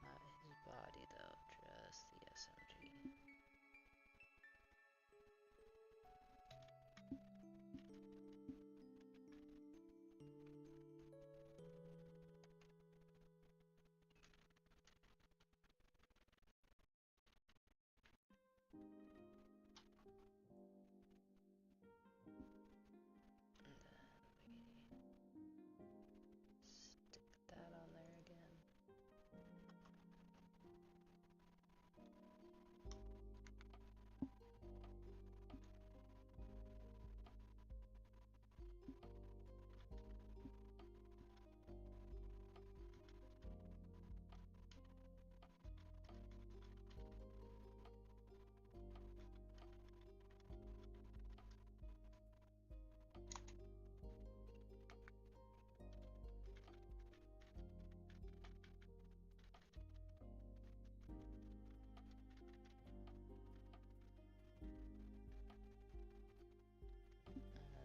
Not his body though, just the SMG. And then we stick that on there again.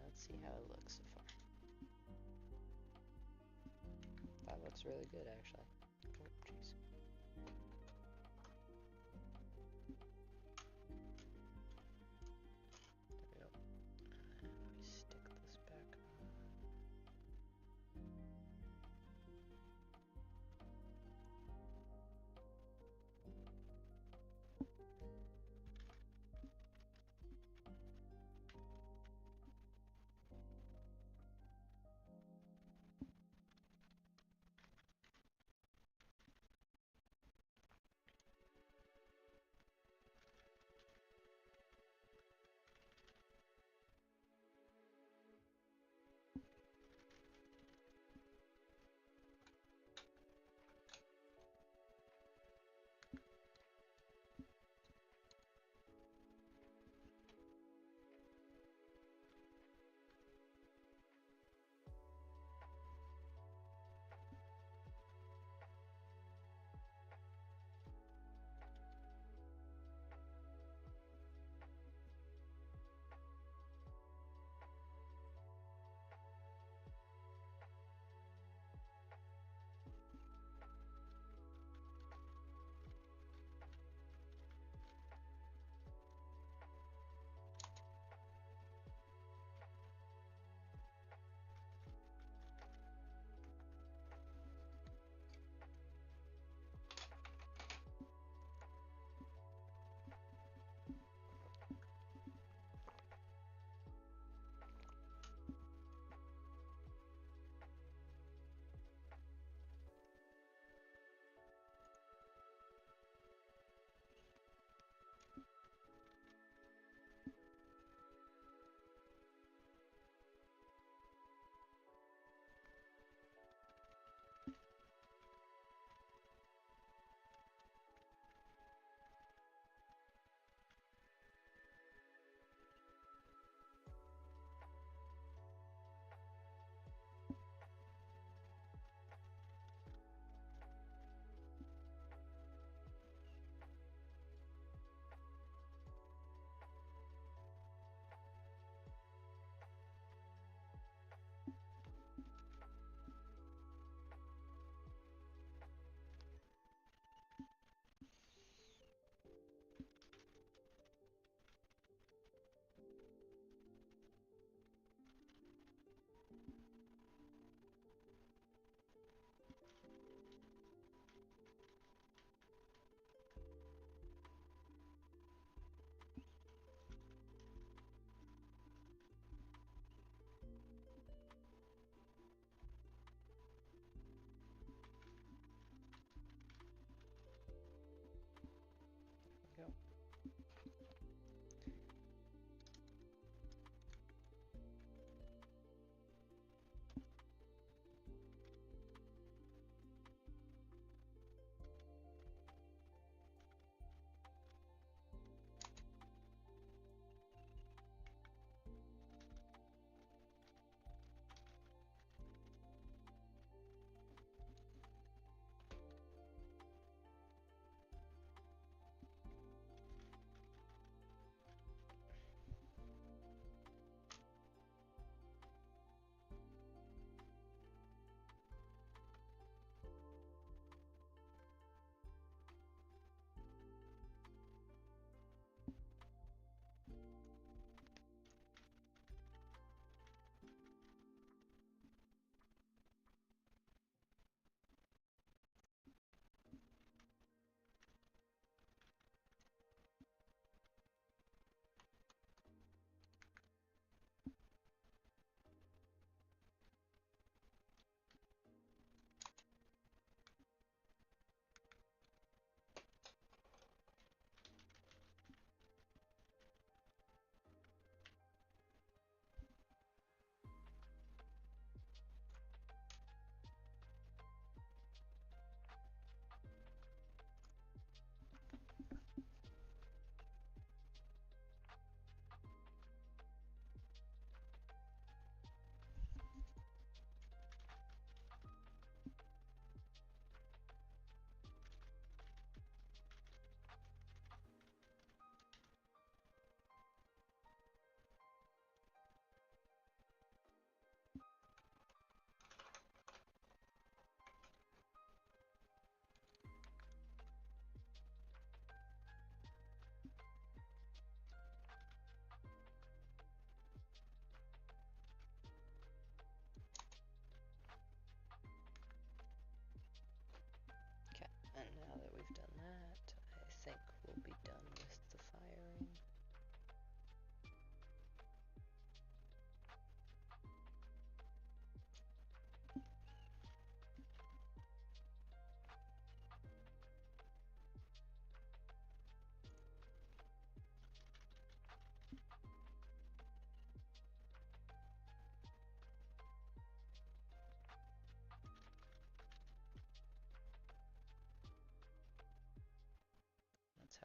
Let's see how it looks so far. That looks really good, actually. Oh, jeez. There we go. And then we stick this back on.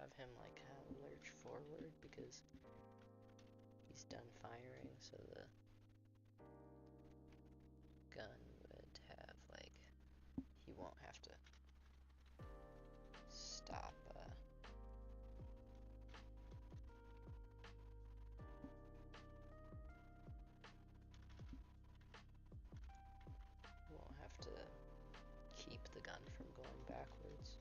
have him like lurch forward because he's done firing, so the gun would have like, he won't have to stop won't have to keep the gun from going backwards.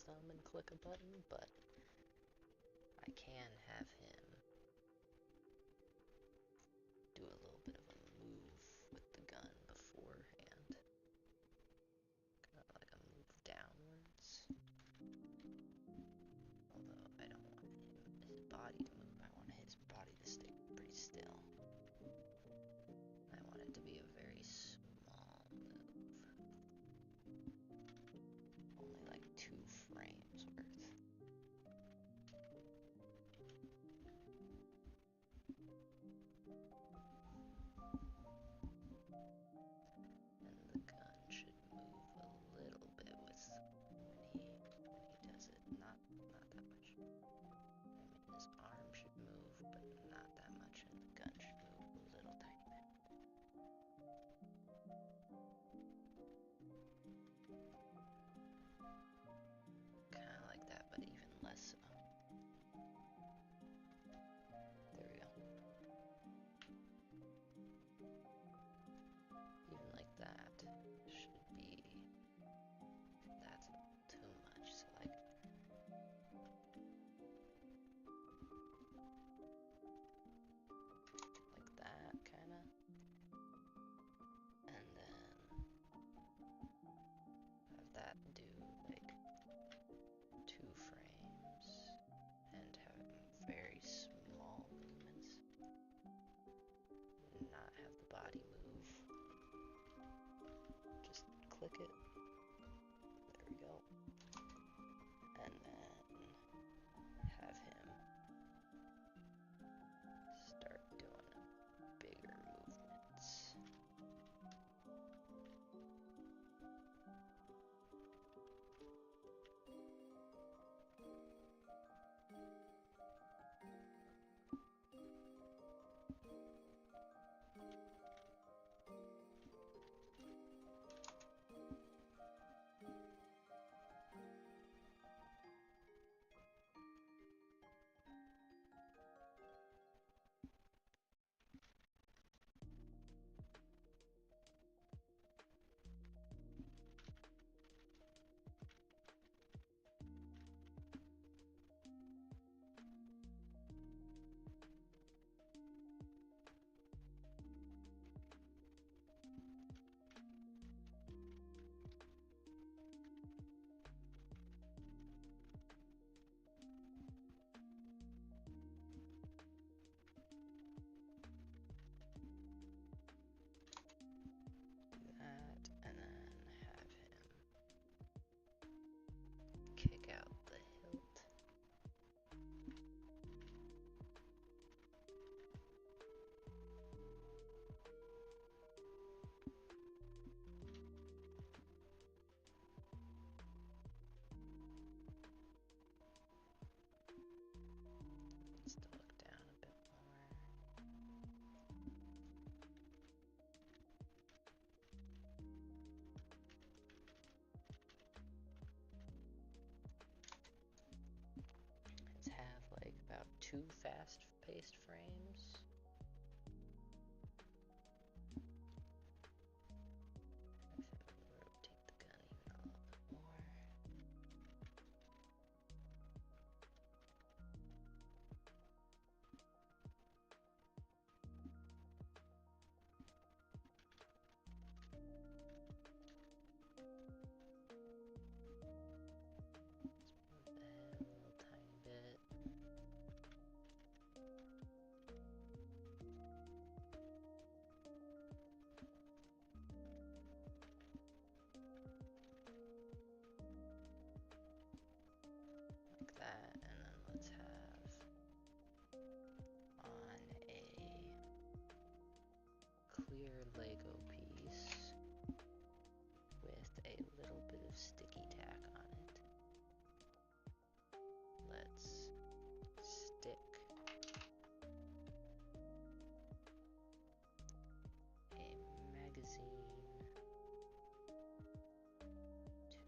his thumb and click a button, but I can have him do a little bit of a move with the gun beforehand. Kind of like a move downwards. Although I don't want his body to move, I want his body to stay pretty still. I want it to be a very small move. Only like 2 frames worth. And the gun should move a little bit with when he does it. Not that much. I mean, his arm should move, but not that much, and the gun should move a little tiny bit. Kind of like that, but even less so. There we go. Even like that should be, that's too much, so like that kinda, and then have that do like 2 frames, and have very small movements, not have the body move. Just click it. There we go. And then have him start doing bigger movements. And then have him kick out the hilt. Needs to look down a bit more. Let's have like about 2 fast-paced frames. Have him rotate the gun even a little bit more. Let's move the head a little tiny bit. Like that, and then let's have on a clear Lego piece with a little bit of sticky tack on it. Let's stick a magazine to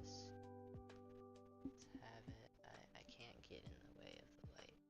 this. Let's have it. I can't get in the way of the light.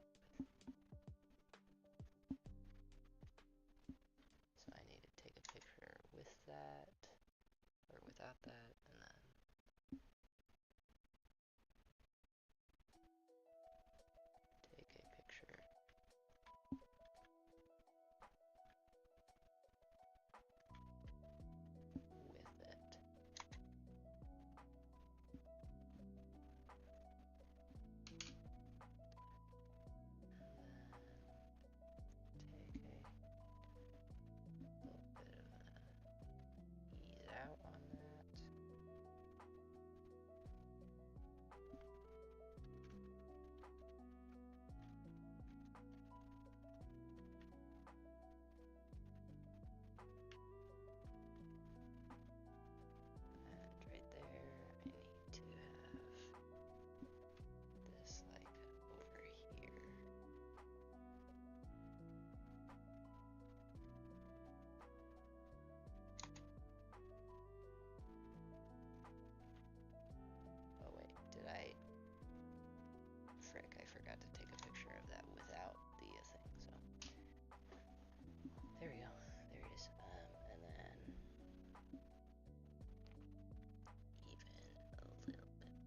forgot to take a picture of that without the thing, so. There we go. There it is. And then even a little bit more.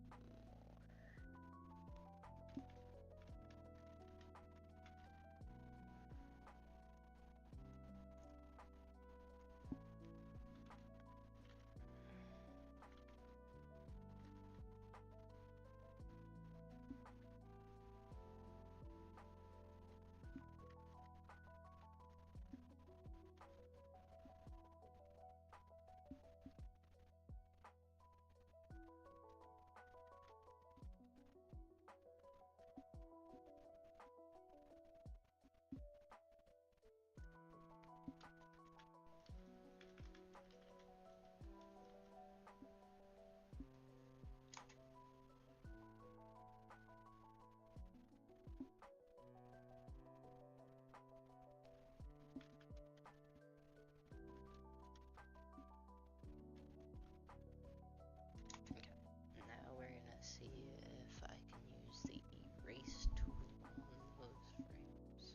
Now we're gonna see if I can use the erase tool on those frames.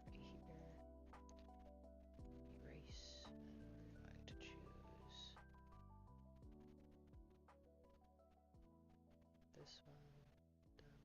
Right here. Erase, and we're going to choose this one. Done.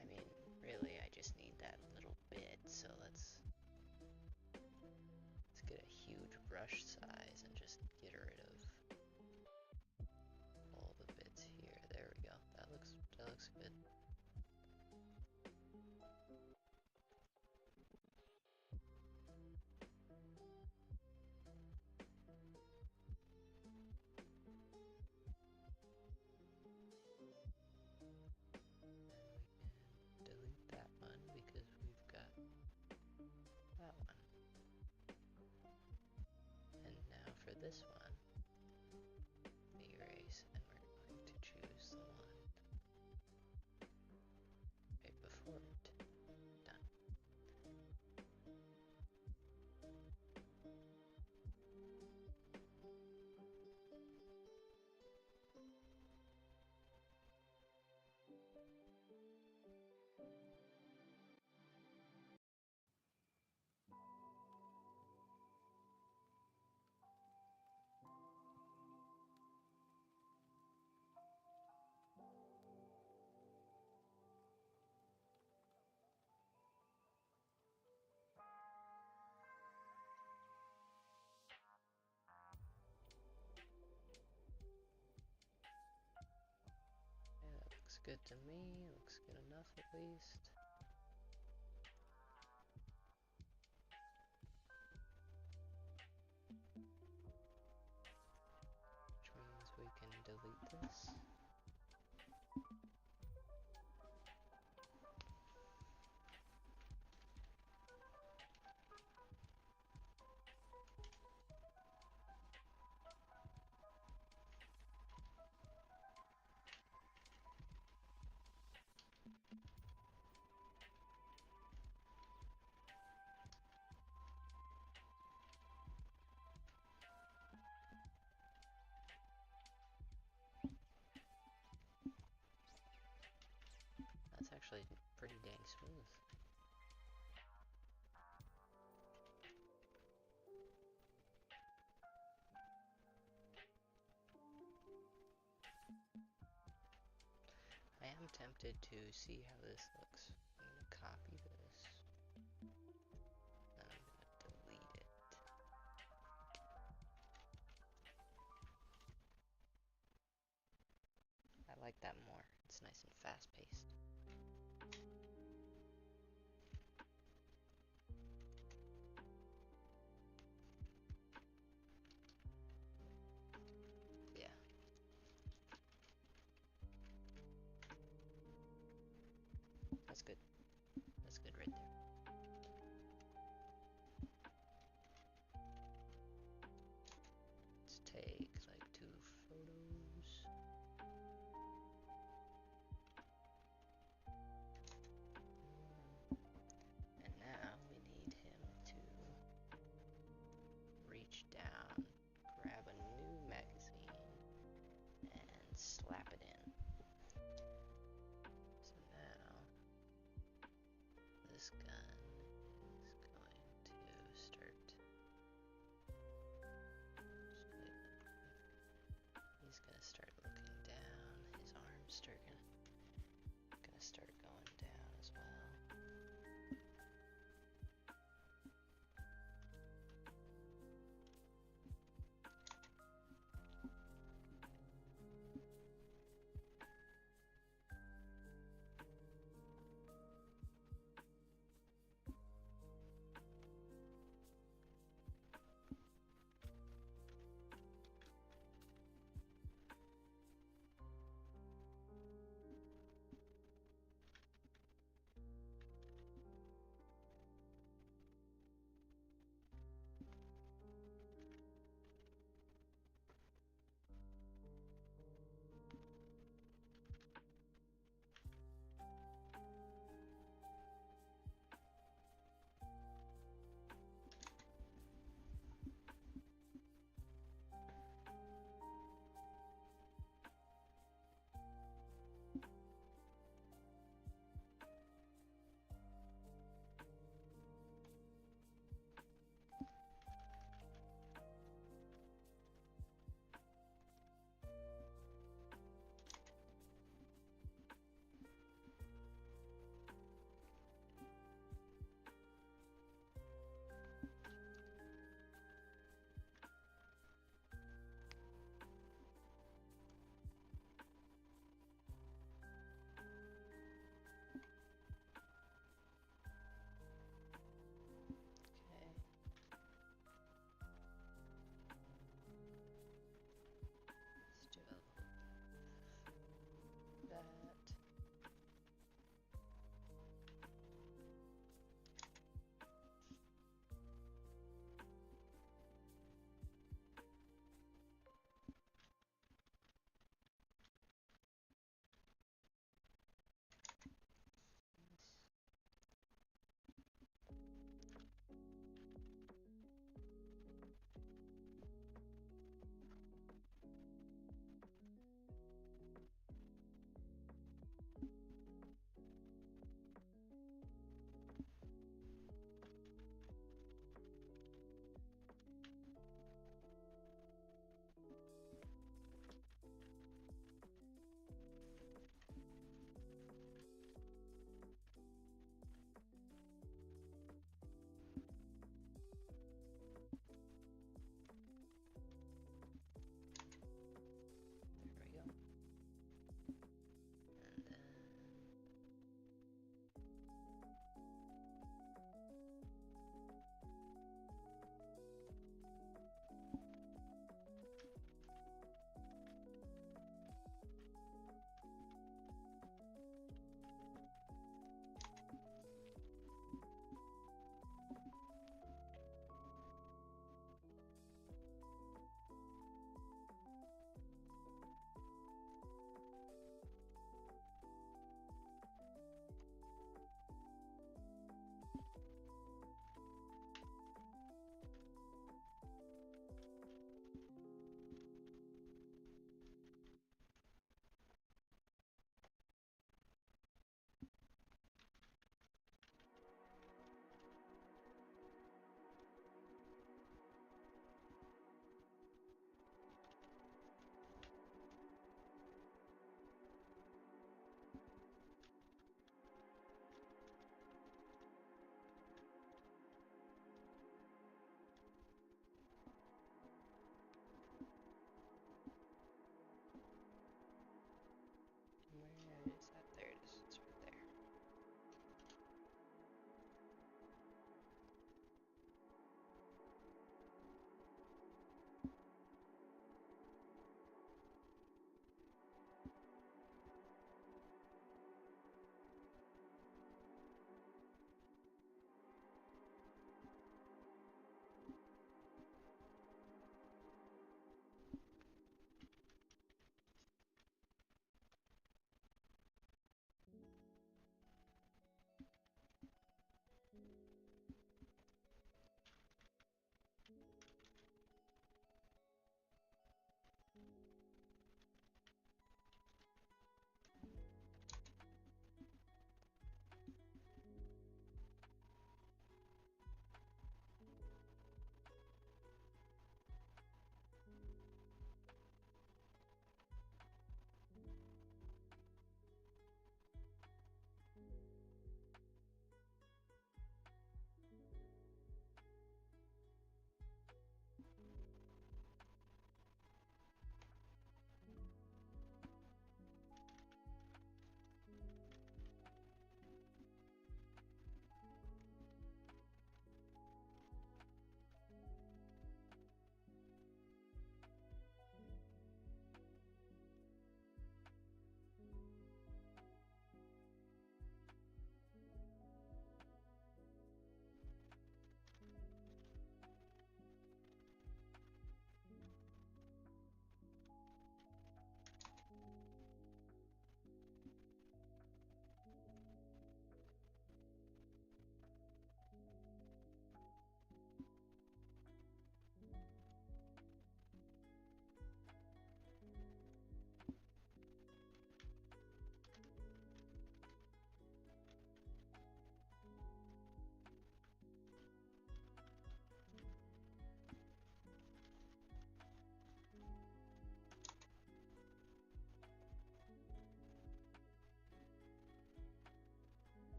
I mean, really, I just need that little bit, so let's get a huge brush size and just get rid of all the bits here. There we go. That looks good. Delete that one because we've got that one. And now for this one, erase, and we're going to choose the one right before it. Done. Yeah, that looks good to me. Looks good enough at least. Which means we can delete this. That's actually pretty dang smooth. I am tempted to see how this looks. I'm gonna copy this. And I'm gonna delete it. I like that more. It's nice and fast-paced. Yeah. That's good. That's good right there. Let's reach down, grab a new magazine, and slap it in. So now, this gun is going to start. He's gonna start looking down. His arms gonna start going down as well.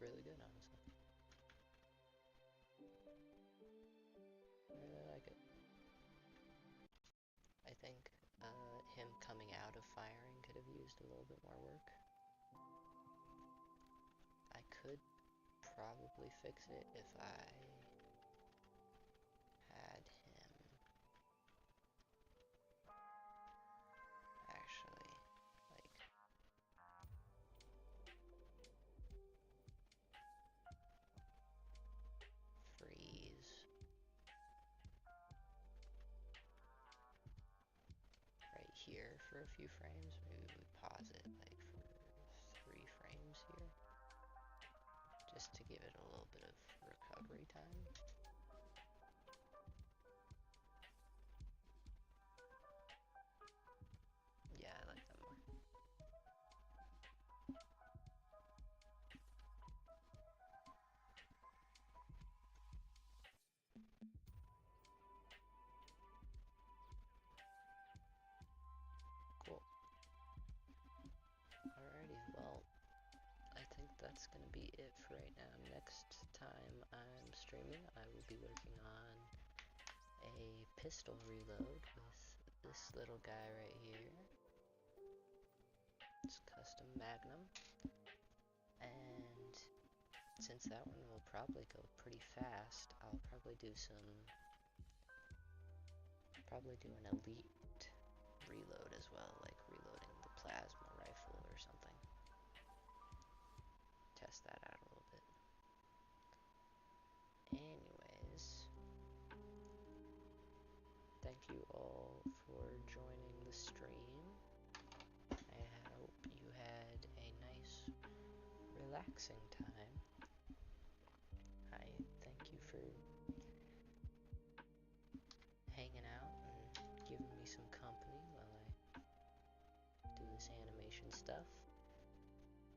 really good, honestly. I really like it. I think him coming out of firing could have used a little bit more work. I could probably fix it if I had him actually, like, freeze right here for a few frames. Maybe we pause it like for 3 frames here, just to give it a little bit of recovery time. Yeah, I like that more. Cool. Alrighty, well, I think that's gonna be it for right now. Next time I'm streaming, I will be working on a pistol reload with this little guy right here. It's custom Magnum, and since that one will probably go pretty fast, I'll probably do an elite reload as well, like reloading the plasma rifle or something. Test that out a little bit. Anyways, thank you all for joining the stream. I hope you had a nice, relaxing time. I thank you for hanging out and giving me some company while I do this animation stuff.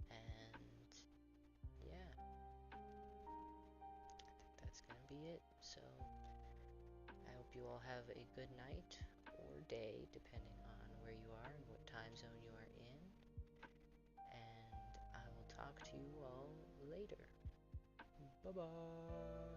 And yeah, I think that's gonna be it. So I hope you all have a good night or day, depending on where you are and what time zone you are in. And I will talk to you all later. Bye-bye.